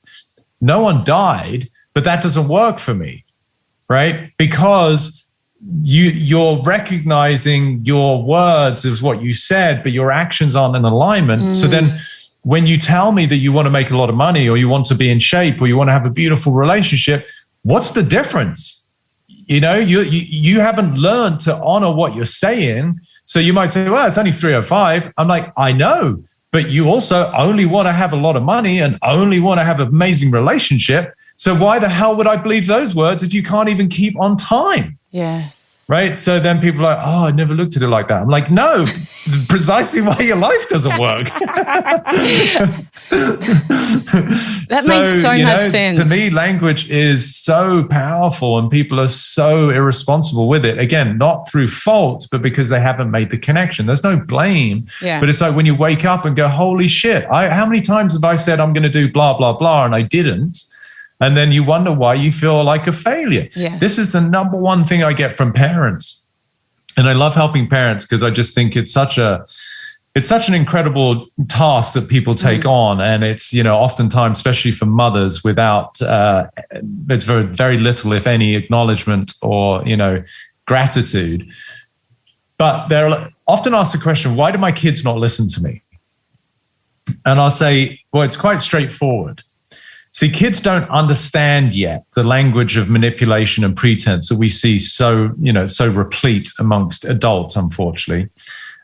no one died, but that doesn't work for me, right? Because you're recognizing your words as what you said, but your actions aren't in alignment. So then when you tell me that you want to make a lot of money or you want to be in shape or you want to have a beautiful relationship, what's the difference? You haven't learned to honor what you're saying. So you might say, well, it's only 3:05. I'm like, I know, but you also only want to have a lot of money and only want to have an amazing relationship. So why the hell would I believe those words if you can't even keep on time? Yes. Right. So then people are like, oh, I never looked at it like that. I'm like, no, precisely why your life doesn't work. That makes so much sense. To me, language is so powerful and people are so irresponsible with it. Again, not through fault, but because they haven't made the connection. There's no blame. Yeah. But it's like when you wake up and go, holy shit, how many times have I said I'm going to do blah, blah, blah, and I didn't? And then you wonder why you feel like a failure. Yeah. This is the number one thing I get from parents. And I love helping parents because I just think it's such an incredible task that people take on. And it's, oftentimes, especially for mothers, without, it's very, very little, if any, acknowledgement or, gratitude. But they're often asked the question, why do my kids not listen to me? And I'll say, well, it's quite straightforward. See, kids don't understand yet the language of manipulation and pretense that we see so replete amongst adults, unfortunately.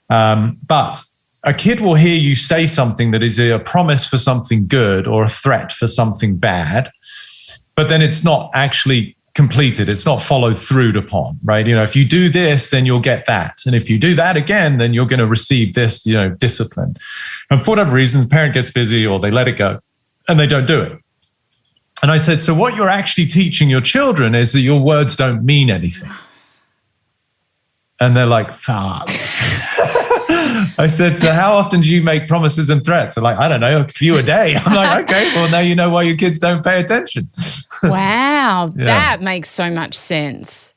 But a kid will hear you say something that is a promise for something good or a threat for something bad, but then it's not actually completed. It's not followed through upon, right? If you do this, then you'll get that. And if you do that again, then you're going to receive this, discipline. And for whatever reason, the parent gets busy or they let it go and they don't do it. And I said, so what you're actually teaching your children is that your words don't mean anything. And they're like, fuck. I said, so how often do you make promises and threats? They're like, I don't know, a few a day. I'm like, okay, well, now you know why your kids don't pay attention. Wow, that makes so much sense.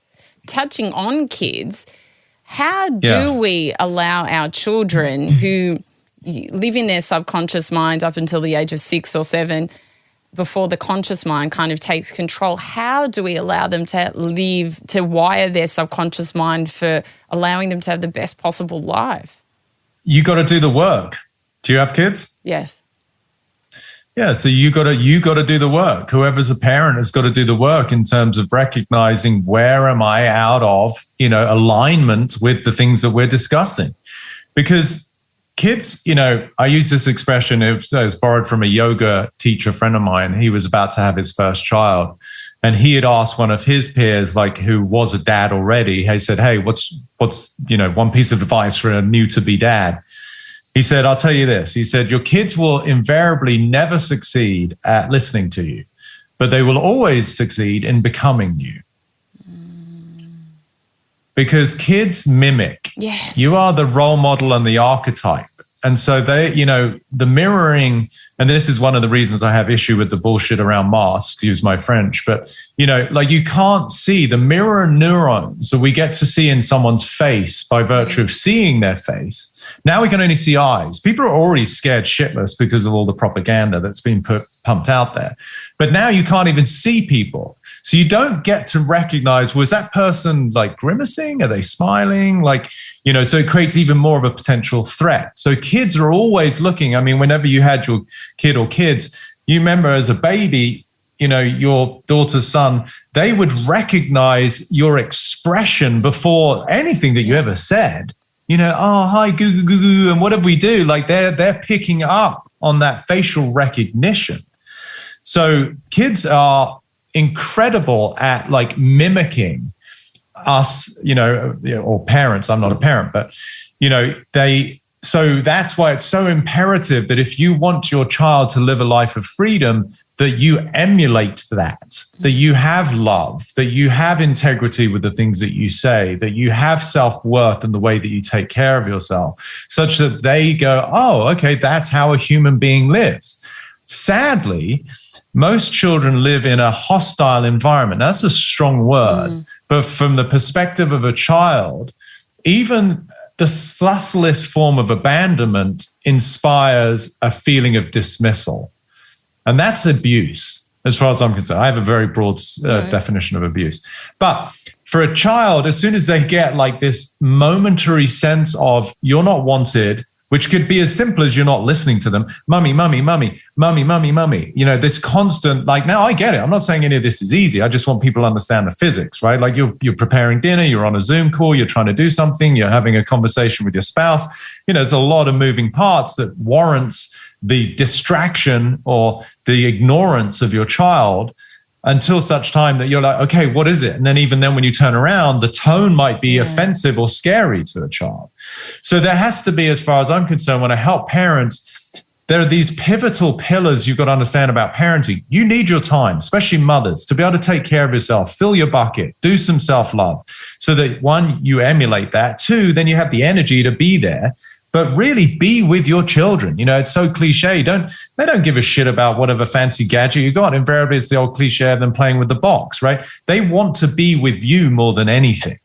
Touching on kids, how do we allow our children who live in their subconscious mind up until the age of 6 or 7 before the conscious mind kind of takes control, how do we allow them to wire their subconscious mind for allowing them to have the best possible life? You got to do the work. Do you have kids? Yes. Yeah, so you got to do the work. Whoever's a parent has got to do the work in terms of recognizing where am I out of, alignment with the things that we're discussing. Because kids, I use this expression, it was borrowed from a yoga teacher friend of mine. He was about to have his first child. And he had asked one of his peers, who was a dad already, he said, hey, what's one piece of advice for a new to be dad? He said, I'll tell you this. He said, your kids will invariably never succeed at listening to you, but they will always succeed in becoming you. Because kids mimic. Yes. You are the role model and the archetype. And so the mirroring, and this is one of the reasons I have issue with the bullshit around masks, to use my French, but, you can't see the mirror neurons that we get to see in someone's face by virtue of seeing their face. Now we can only see eyes. People are already scared shitless because of all the propaganda that's been pumped out there. But now you can't even see people. So you don't get to recognize, was that person like grimacing? Are they smiling? So it creates even more of a potential threat. So kids are always looking. I mean, whenever you had your kid or kids, you remember as a baby, your daughter's son, they would recognize your expression before anything that you ever said. Oh, hi, goo, goo, goo, goo. And what did we do? They're picking up on that facial recognition. So kids are incredible at mimicking us, or parents. I'm not a parent, but, so that's why it's so imperative that if you want your child to live a life of freedom, that you emulate that you have love, that you have integrity with the things that you say, that you have self-worth in the way that you take care of yourself, such that they go, oh, okay, that's how a human being lives. Sadly, most children live in a hostile environment. That's a strong word, but from the perspective of a child, even the subtlest form of abandonment inspires a feeling of dismissal. And that's abuse, as far as I'm concerned. I have a very broad definition of abuse. But for a child, as soon as they get this momentary sense of you're not wanted, which could be as simple as you're not listening to them, mummy, mummy, mummy, mummy, mummy, mummy, this constant, now I get it. I'm not saying any of this is easy. I just want people to understand the physics, right? You're preparing dinner, you're on a Zoom call, you're trying to do something, you're having a conversation with your spouse. There's a lot of moving parts that warrants the distraction or the ignorance of your child until such time that you're like, okay, what is it? And then even then when you turn around, the tone might be offensive or scary to a child. So there has to be, as far as I'm concerned, when I help parents, there are these pivotal pillars you've got to understand about parenting. You need your time, especially mothers, to be able to take care of yourself, fill your bucket, do some self-love, so that one, you emulate that. Two, then you have the energy to be there. But really be with your children. It's so cliche. They don't give a shit about whatever fancy gadget you got. Invariably, it's the old cliche of them playing with the box, right? They want to be with you more than anything.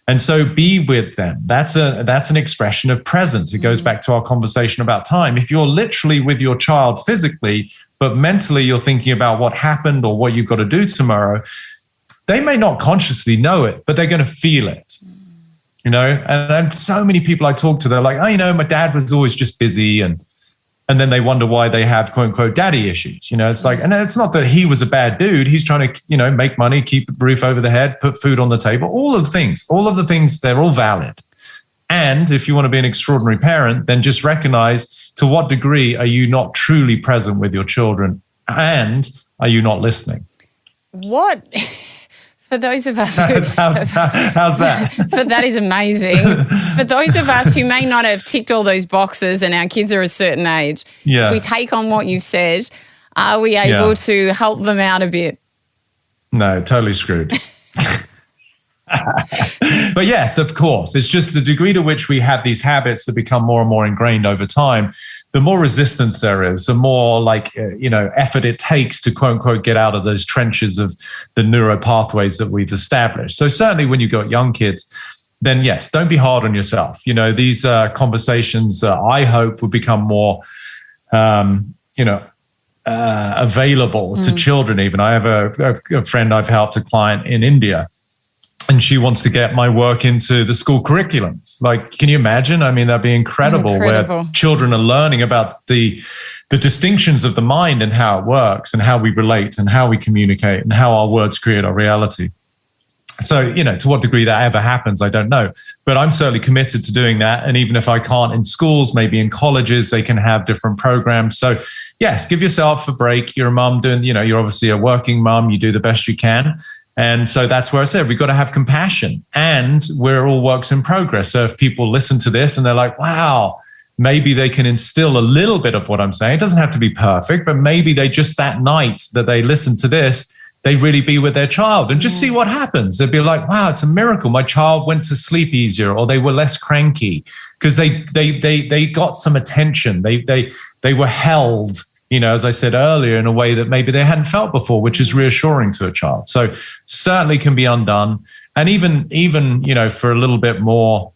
And so be with them. That's an expression of presence. It goes back to our conversation about time. If you're literally with your child physically, but mentally you're thinking about what happened or what you've got to do tomorrow, they may not consciously know it, but they're going to feel it. And so many people I talk to, they're like, oh, my dad was always just busy. And then they wonder why they have quote unquote daddy issues. It's and it's not that he was a bad dude. He's trying to, make money, keep a roof over the head, put food on the table, all of the things, they're all valid. And if you want to be an extraordinary parent, then just recognize to what degree are you not truly present with your children and are you not listening? What? For those of us who... How's that? But that is amazing. For those of us who may not have ticked all those boxes and our kids are a certain age, if we take on what you've said, are we able to help them out a bit? No, totally screwed. But yes, of course. It's just the degree to which we have these habits that become more and more ingrained over time. The more resistance there is, the more effort it takes to quote unquote get out of those trenches of the neuro pathways that we've established. So certainly when you've got young kids, then yes, don't be hard on yourself. These conversations I hope will become more, available to children even. I have a friend I've helped, a client in India, and she wants to get my work into the school curriculums. Can you imagine? I mean, that'd be incredible. Where children are learning about the distinctions of the mind and how it works and how we relate and how we communicate and how our words create our reality. So, to what degree that ever happens, I don't know. But I'm certainly committed to doing that. And even if I can't in schools, maybe in colleges, they can have different programs. So yes, give yourself a break. You're a mum doing, you're obviously a working mum. You do the best you can. And so that's where I said, we've got to have compassion, and we're all works in progress. So if people listen to this and they're like, wow, maybe they can instill a little bit of what I'm saying. It doesn't have to be perfect, but maybe they just that night that they listen to this, they really be with their child and just see what happens. They'd be like, wow, it's a miracle. My child went to sleep easier, or they were less cranky because they got some attention. They were held, as I said earlier, in a way that maybe they hadn't felt before, which is reassuring to a child. So certainly can be undone. And even for a little bit more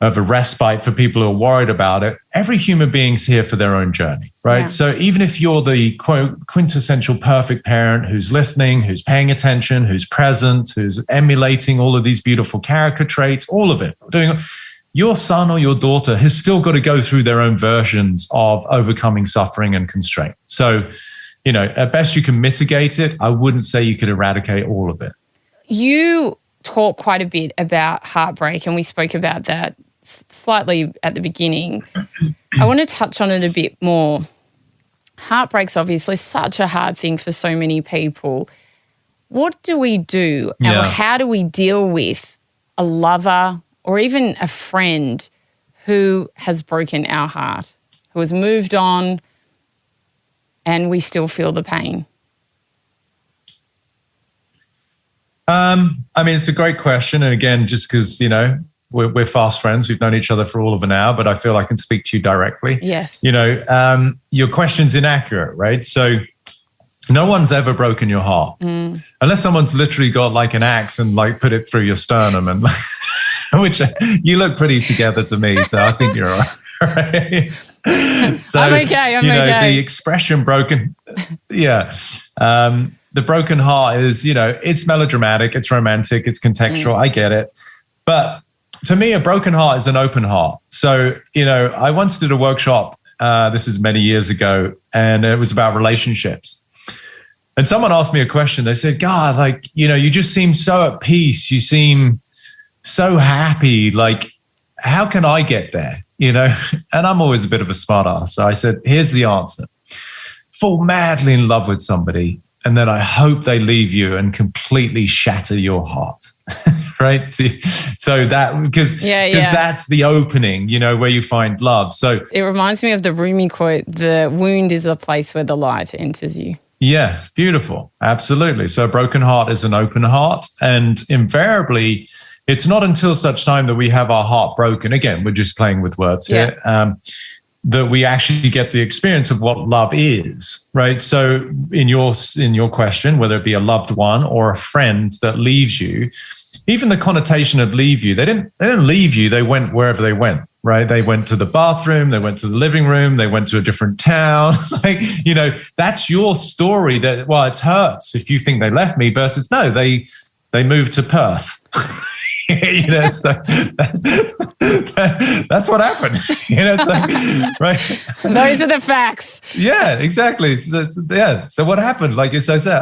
of a respite for people who are worried about it, every human being's here for their own journey, right? Yeah. So even if you're the quintessential perfect parent who's listening, who's paying attention, who's present, who's emulating all of these beautiful character traits, all of it, your son or your daughter has still got to go through their own versions of overcoming suffering and constraint. So, at best you can mitigate it. I wouldn't say you could eradicate all of it. You talk quite a bit about heartbreak, and we spoke about that slightly at the beginning. I want to touch on it a bit more. Heartbreak's obviously such a hard thing for so many people. What do we do? Yeah. Or how do we deal with a lover or even a friend who has broken our heart, who has moved on, and we still feel the pain? It's a great question. And again, just because, we're fast friends, we've known each other for all of an hour, but I feel I can speak to you directly. Yes. Your question's inaccurate, right? So no one's ever broken your heart unless someone's literally got like an axe and like put it through your sternum, and which you look pretty together to me. So I think you're all right. So, I'm okay. The expression broken. Yeah. The broken heart is, it's melodramatic, it's romantic, it's contextual. I get it. But to me, a broken heart is an open heart. So, I once did a workshop, this is many years ago, and it was about relationships. And someone asked me a question. They said, God, you just seem so at peace. You seem so happy. Like, how can I get there? And I'm always a bit of a smart ass. So I said, here's the answer. Fall madly in love with somebody, and then I hope they leave you and completely shatter your heart. Right? So that, because that's the opening, where you find love. So it reminds me of the Rumi quote, the wound is a place where the light enters you. Yes, beautiful. Absolutely. So a broken heart is an open heart. And invariably, it's not until such time that we have our heart broken, again, we're just playing with words here, that we actually get the experience of what love is, right? So in your question, whether it be a loved one or a friend that leaves you, even the connotation of leave you, they didn't leave you, they went wherever they went, right? They went to the bathroom, they went to the living room, they went to a different town. That's your story that, well, it hurts if you think they left me versus no, they moved to Perth. That's what happened. It's like, right? Those are the facts. Yeah, exactly. So what happened? Like, as I said,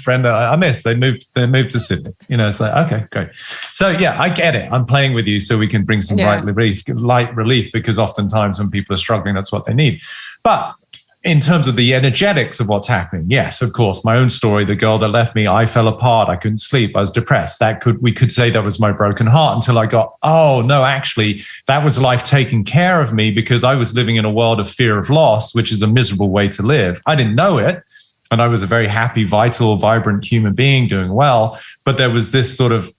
friend that I miss, they moved to Sydney. It's like, okay, great. So I get it. I'm playing with you so we can bring some light relief, because oftentimes when people are struggling, that's what they need. But in terms of the energetics of what's happening, yes, of course, my own story, the girl that left me, I fell apart, I couldn't sleep, I was depressed. We could say that was my broken heart until I got, oh no, actually, that was life taking care of me, because I was living in a world of fear of loss, which is a miserable way to live. I didn't know it. And I was a very happy, vital, vibrant human being doing well. But there was this sort of,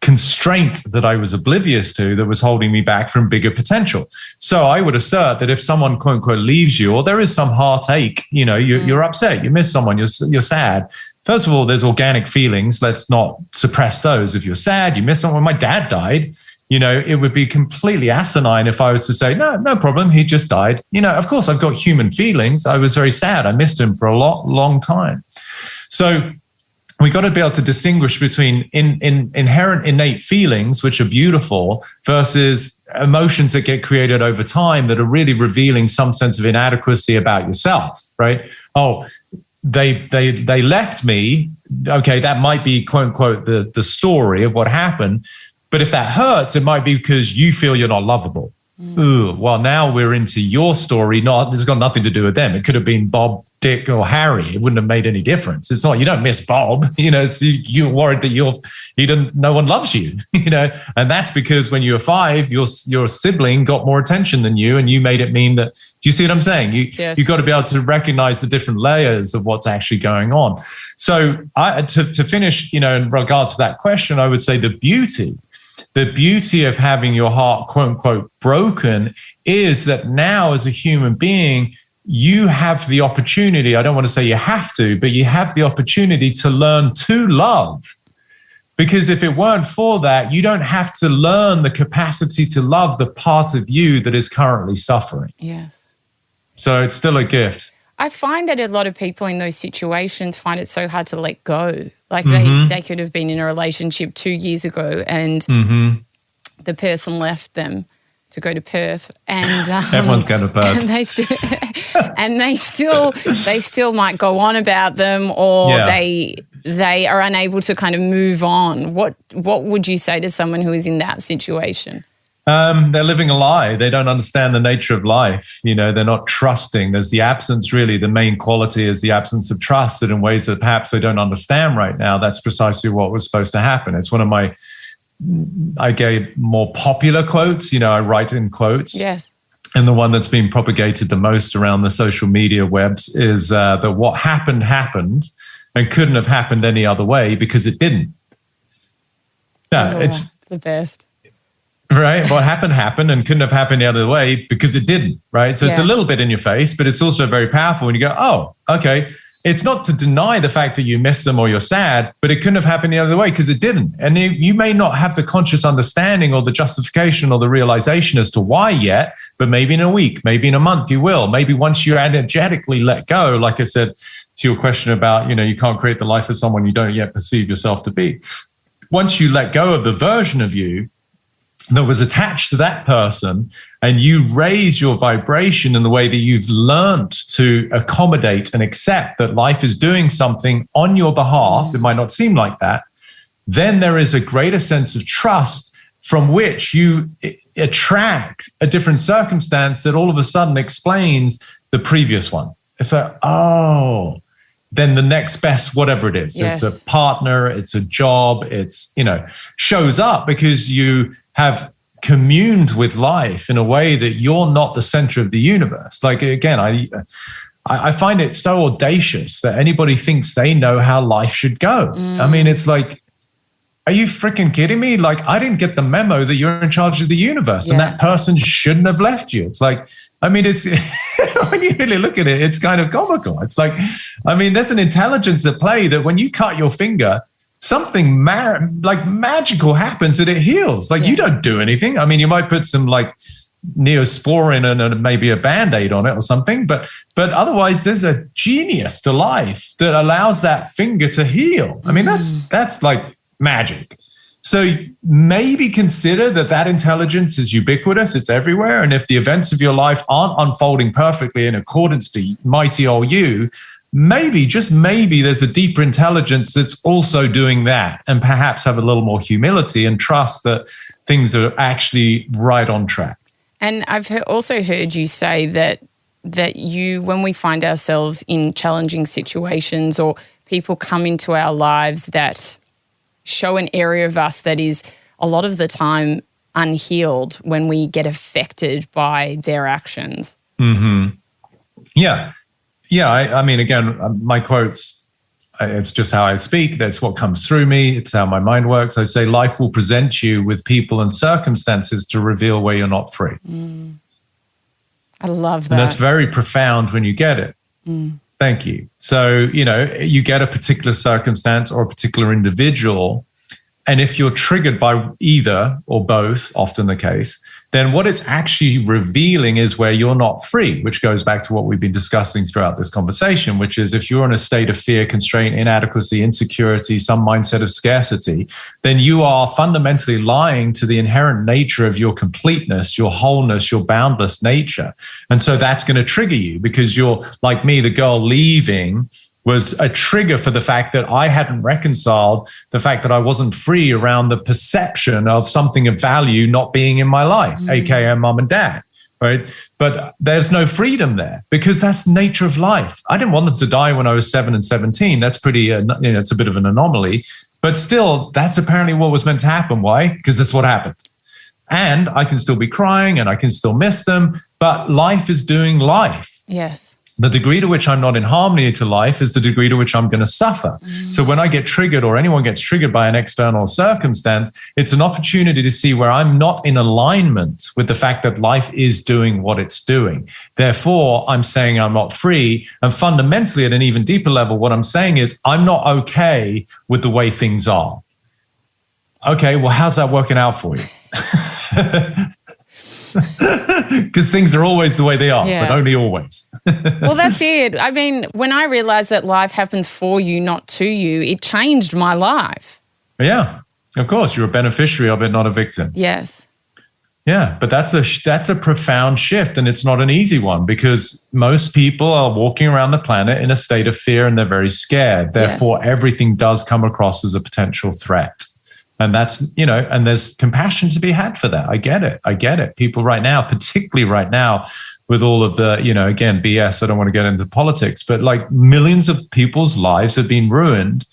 constraint that I was oblivious to that was holding me back from bigger potential. So I would assert that if someone, quote unquote, leaves you, or there is some heartache, you're upset, you miss someone, you're sad. First of all, there's organic feelings. Let's not suppress those. If you're sad, you miss someone. My dad died. It would be completely asinine if I was to say, no problem, he just died. Of course, I've got human feelings. I was very sad. I missed him for a long time. So we got to be able to distinguish between inherent innate feelings, which are beautiful, versus emotions that get created over time that are really revealing some sense of inadequacy about yourself, right? Oh, they left me. Okay, that might be, quote unquote, the story of what happened. But if that hurts, it might be because you feel you're not lovable. Ooh, well, now we're into your story. It's got nothing to do with them. It could have been Bob, Dick, or Harry. It wouldn't have made any difference. It's not, you don't miss Bob. So you're worried that no one loves you. And that's because when you were 5, your sibling got more attention than you, and you made it mean that. Do you see what I'm saying? You've got to be able to recognize the different layers of what's actually going on. So to finish, in regards to that question, I would say the beauty of having your heart, quote unquote, broken is that now as a human being, you have the opportunity, I don't want to say you have to, but you have the opportunity to learn to love. Because if it weren't for that, you don't have to learn the capacity to love the part of you that is currently suffering. Yes. So it's still a gift. I find that a lot of people in those situations find it so hard to let go. Like they could have been in a relationship 2 years ago and the person left them to go to Perth, and everyone's going to Perth, and they still might go on about them, or they are unable to kind of move on. What would you say to someone who is in that situation? They're living a lie. They don't understand the nature of life. They're not trusting. There's the absence, really. The main quality is the absence of trust, and in ways that perhaps they don't understand right now. That's precisely what was supposed to happen. It's one of I gave more popular quotes. I write in quotes. Yes. And the one that's been propagated the most around the social media webs is that what happened and couldn't have happened any other way because it didn't. No, it's the best. Right. What happened and couldn't have happened the other way because it didn't. Right. So it's a little bit in your face, but it's also very powerful when you go, oh, okay. It's not to deny the fact that you miss them or you're sad, but it couldn't have happened the other way because it didn't. And you may not have the conscious understanding or the justification or the realization as to why yet, but maybe in a week, maybe in a month, you will. Maybe once you energetically let go, like I said to your question about, you can't create the life of someone you don't yet perceive yourself to be. Once you let go of the version of you that was attached to that person, and you raise your vibration in the way that you've learned to accommodate and accept that life is doing something on your behalf, it might not seem like that, then there is a greater sense of trust from which you attract a different circumstance that all of a sudden explains the previous one. It's like, oh, then the next best, whatever it is. Yes. It's a partner, it's a job, it's, shows up because you have communed with life in a way that you're not the center of the universe. Like, again, I find it so audacious that anybody thinks they know how life should go. I mean, it's like, are you freaking kidding me? Like, I didn't get the memo that you're in charge of the universe and that person shouldn't have left you. It's like, I mean, it's when you really look at it, it's kind of comical. It's like, I mean, there's an intelligence at play that when you cut your finger, something magical happens and it heals. Like you don't do anything. I mean, you might put some like Neosporin and maybe a Band-Aid on it or something, but otherwise there's a genius to life that allows that finger to heal. I mean, that's like magic. So maybe consider that intelligence is ubiquitous. It's everywhere. And if the events of your life aren't unfolding perfectly in accordance to mighty old you, maybe, just maybe, there's a deeper intelligence that's also doing that, and perhaps have a little more humility and trust that things are actually right on track. And I've also heard you say that when we find ourselves in challenging situations or people come into our lives that show an area of us that is a lot of the time unhealed when we get affected by their actions. Mm-hmm. Yeah. Yeah, I mean, again, my quotes, it's just how I speak. That's what comes through me. It's how my mind works. I say life will present you with people and circumstances to reveal where you're not free. I love that. And that's very profound when you get it. Thank you. So, you get a particular circumstance or a particular individual, and if you're triggered by either or both, often the case, then what it's actually revealing is where you're not free, which goes back to what we've been discussing throughout this conversation, which is if you're in a state of fear, constraint, inadequacy, insecurity, some mindset of scarcity, then you are fundamentally lying to the inherent nature of your completeness, your wholeness, your boundless nature. And so that's going to trigger you because you're like me, the girl leaving was a trigger for the fact that I hadn't reconciled the fact that I wasn't free around the perception of something of value not being in my life, aka mom and dad. Right. But there's no freedom there because that's the nature of life. I didn't want them to die when I was 7 and 17. That's pretty, it's a bit of an anomaly. But still, that's apparently what was meant to happen. Why? Because that's what happened. And I can still be crying and I can still miss them. But life is doing life. Yes. The degree to which I'm not in harmony to life is the degree to which I'm going to suffer. So when I get triggered or anyone gets triggered by an external circumstance, it's an opportunity to see where I'm not in alignment with the fact that life is doing what it's doing. Therefore, I'm saying I'm not free. And fundamentally, at an even deeper level, what I'm saying is I'm not okay with the way things are. Okay, well, how's that working out for you? Because things are always the way they are, but only always. Well, that's it. I mean, when I realized that life happens for you, not to you, it changed my life. Yeah, of course. You're a beneficiary of it, not a victim. Yes. Yeah, but that's a profound shift, and it's not an easy one because most people are walking around the planet in a state of fear and they're very scared. Therefore, everything does come across as a potential threat. And that's, and there's compassion to be had for that. I get it. People right now, particularly right now, with all of the, again, BS, I don't want to get into politics, but like millions of people's lives have been ruined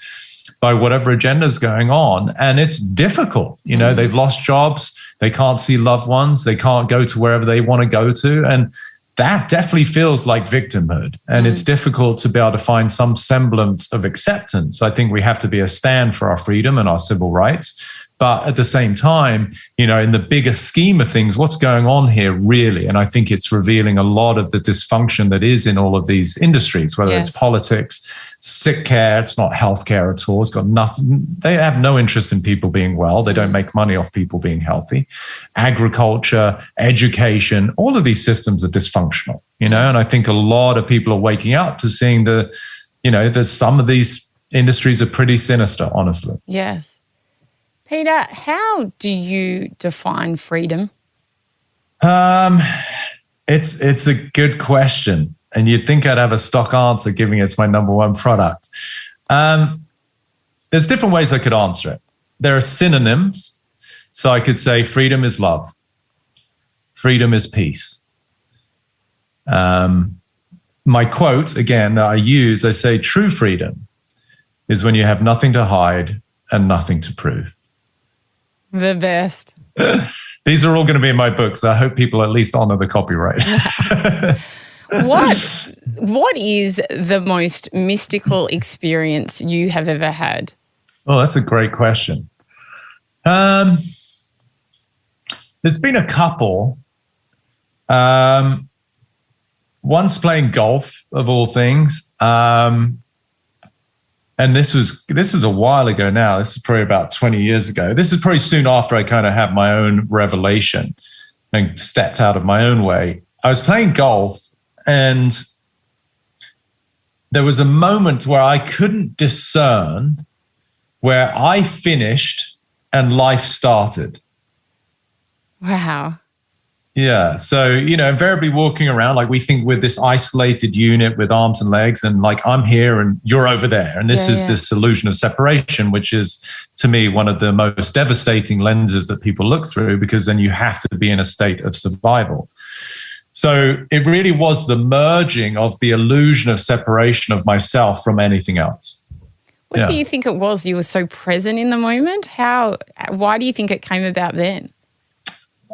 by whatever agenda is going on. And it's difficult. They've lost jobs. They can't see loved ones. They can't go to wherever they want to go to. And that definitely feels like victimhood. And it's difficult to be able to find some semblance of acceptance. I think we have to be a stand for our freedom and our civil rights. But at the same time, in the bigger scheme of things, what's going on here really? And I think it's revealing a lot of the dysfunction that is in all of these industries, whether it's politics, sick care, it's not healthcare at all. It's got nothing. They have no interest in people being well. They don't make money off people being healthy. Agriculture, education, all of these systems are dysfunctional, and I think a lot of people are waking up to seeing that some of these industries are pretty sinister, honestly. Yes. Peter, how do you define freedom? It's a good question. And you'd think I'd have a stock answer giving it's my number one product. There's different ways I could answer it. There are synonyms. So I could say freedom is love. Freedom is peace. My quote, again, that I use, I say true freedom is when you have nothing to hide and nothing to prove. The best. These are all going to be in my books. I hope people at least honor the copyright. What is the most mystical experience you have ever had? Oh, that's a great question. There's been a couple. Once playing golf, of all things. And this was a while ago now. This is probably about 20 years ago. This is probably soon after I kind of had my own revelation and stepped out of my own way. I was playing golf and there was a moment where I couldn't discern where I finished and life started. Wow. Yeah. So, invariably walking around, like we think we're this isolated unit with arms and legs and like I'm here and you're over there. And this is this illusion of separation, which is to me one of the most devastating lenses that people look through because then you have to be in a state of survival. So it really was the merging of the illusion of separation of myself from anything else. What do you think it was? You were so present in the moment. Why do you think it came about then?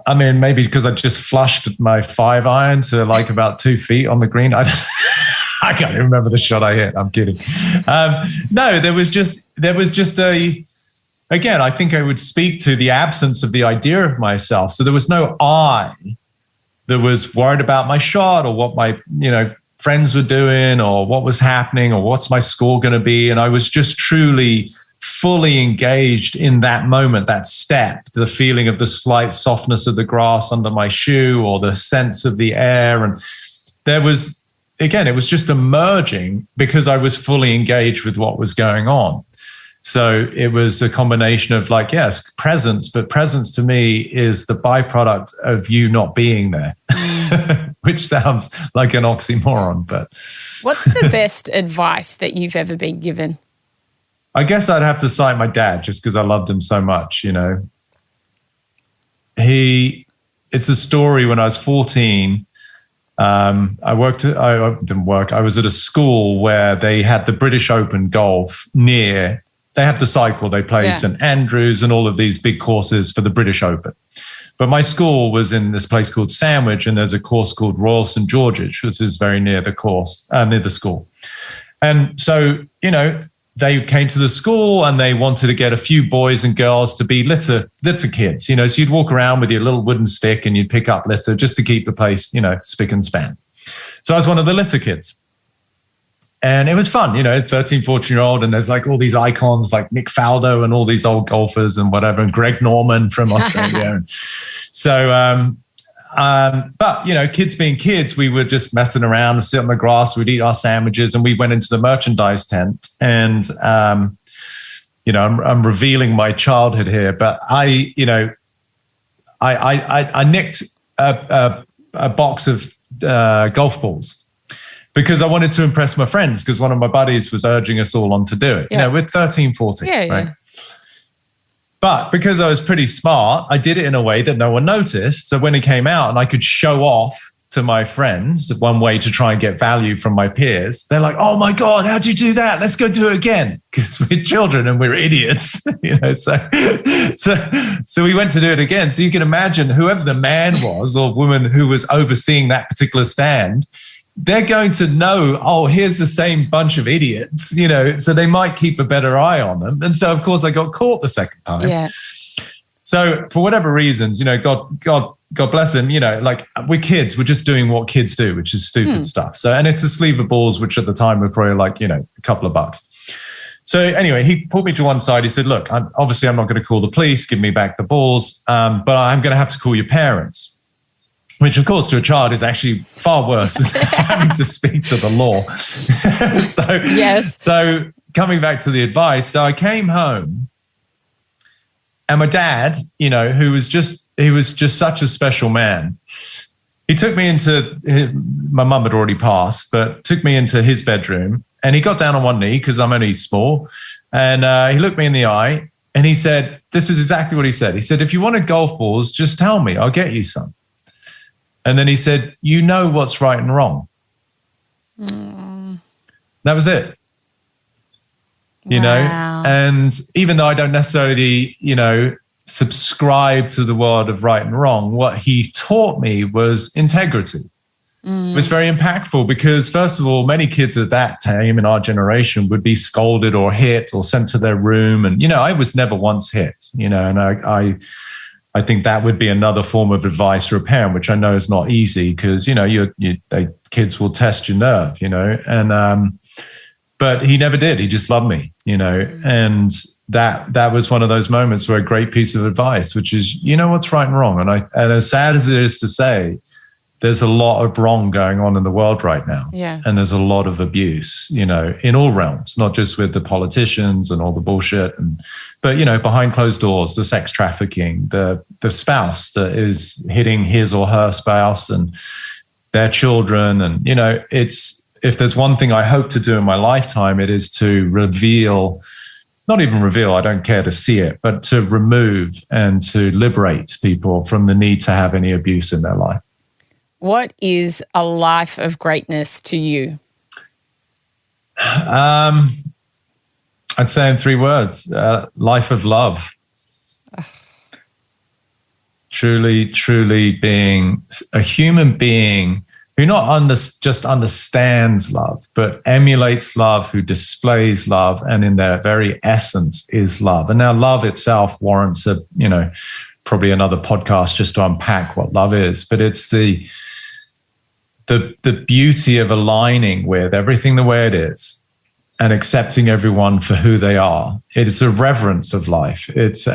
I mean, maybe because I just flushed my 5-iron to like about 2 feet on the green. I can't even remember the shot I hit. I'm kidding. No, there was just again, I think I would speak to the absence of the idea of myself. So there was no I that was worried about my shot or what my, friends were doing or what was happening or what's my score going to be. And I was just truly fully engaged in that moment, that step, the feeling of the slight softness of the grass under my shoe or the sense of the air. And there was, again, it was just a merging because I was fully engaged with what was going on. So it was a combination of like, yes, presence, but presence to me is the byproduct of you not being there. which sounds like an oxymoron. But what's the best advice that you've ever been given? I guess I'd have to cite my dad, just because I loved him so much. It's a story. When I was 14, I was at a school where they had the British Open golf near. They have the cycle. They play St Andrews and all of these big courses for the British Open. But my school was in this place called Sandwich, and there's a course called Royal St George's, which is very near the near the school. And so, they came to the school and they wanted to get a few boys and girls to be litter kids. So you'd walk around with your little wooden stick and you'd pick up litter just to keep the place, spick and span. So I was one of the litter kids. And it was fun, 13, 14-year-old, and there's like all these icons like Nick Faldo and all these old golfers and whatever, and Greg Norman from Australia. And so, but, kids being kids, we were just messing around and sit on the grass, we'd eat our sandwiches, and we went into the merchandise tent. And, I'm revealing my childhood here, but I nicked a box of golf balls, because I wanted to impress my friends, because one of my buddies was urging us all on to do it. We're 13, 14, right? Yeah. But because I was pretty smart, I did it in a way that no one noticed. So when it came out and I could show off to my friends, one way to try and get value from my peers, they're like, "Oh my God, how'd you do that? Let's go do it again." Because we're children and we're idiots, So we went to do it again. So you can imagine whoever the man was or woman who was overseeing that particular stand, they're going to know, oh, here's the same bunch of idiots, so they might keep a better eye on them. And so, of course, I got caught the second time. Yeah. So for whatever reasons, God bless him, like we're kids, we're just doing what kids do, which is stupid stuff. So, and it's a sleeve of balls, which at the time were probably like, a couple of bucks. So anyway, he pulled me to one side. He said, "Look, I'm not going to call the police, give me back the balls, but I'm going to have to call your parents." Which, of course, to a child is actually far worse than having to speak to the law. So coming back to the advice, so I came home, and my dad, he was just such a special man. He took me my mum had already passed, but took me into his bedroom, and he got down on one knee because I'm only small, and he looked me in the eye, and he said, this is exactly what he said. He said, "If you wanted golf balls, just tell me, I'll get you some." And then he said, "You know what's right and wrong." That was it. Wow. And even though I don't necessarily, subscribe to the world of right and wrong, what he taught me was integrity. It was very impactful because, first of all, many kids at that time in our generation would be scolded or hit or sent to their room. And, I was never once hit, and I think that would be another form of advice for a parent, which I know is not easy because, kids will test your nerve, and, but he never did. He just loved me, and that was one of those moments where a great piece of advice, which is, what's right and wrong. And as sad as it is to say, there's a lot of wrong going on in the world right now. Yeah. And there's a lot of abuse, in all realms, not just with the politicians and all the bullshit, but behind closed doors, the sex trafficking, the spouse that is hitting his or her spouse and their children. And, if there's one thing I hope to do in my lifetime, it is to not even reveal, I don't care to see it, but to remove and to liberate people from the need to have any abuse in their life. What is a life of greatness to you? I'd say in 3 words, life of love. Truly being a human being who not just understands love, but emulates love, who displays love, and in their very essence is love. And now love itself warrants probably another podcast just to unpack what love is, but it's the beauty of aligning with everything the way it is and accepting everyone for who they are. It's a reverence of life. It's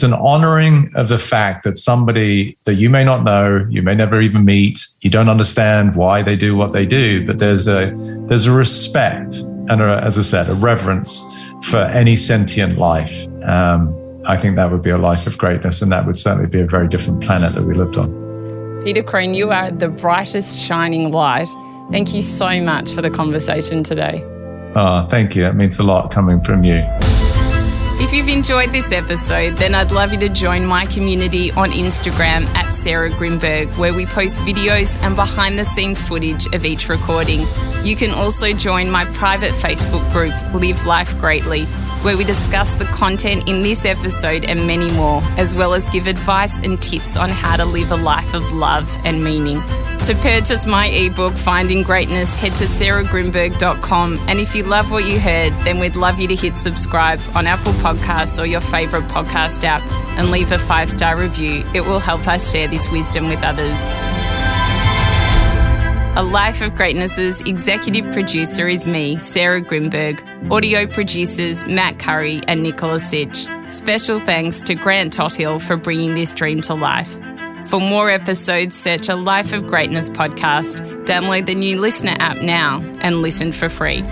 an honoring of the fact that somebody that you may not know, you may never even meet, you don't understand why they do what they do, but there's a respect and, as I said, a reverence for any sentient life. I think that would be a life of greatness, and that would certainly be a very different planet that we lived on. Peter Crone, you are the brightest shining light. Thank you so much for the conversation today. Oh, thank you. It means a lot coming from you. If you've enjoyed this episode, then I'd love you to join my community on Instagram at Sarah Grimberg, where we post videos and behind-the-scenes footage of each recording. You can also join my private Facebook group, Live Life Greatly, where we discuss the content in this episode and many more, as well as give advice and tips on how to live a life of love and meaning. To purchase my ebook, Finding Greatness, head to sarahgrimberg.com. And if you love what you heard, then we'd love you to hit subscribe on Apple Podcasts or your favourite podcast app and leave a 5-star review. It will help us share this wisdom with others. A Life of Greatness's executive producer is me, Sarah Grimberg. Audio producers Matt Curry and Nicola Sitch. Special thanks to Grant Tothill for bringing this dream to life. For more episodes, search A Life of Greatness podcast, download the new Listener app now, and listen for free.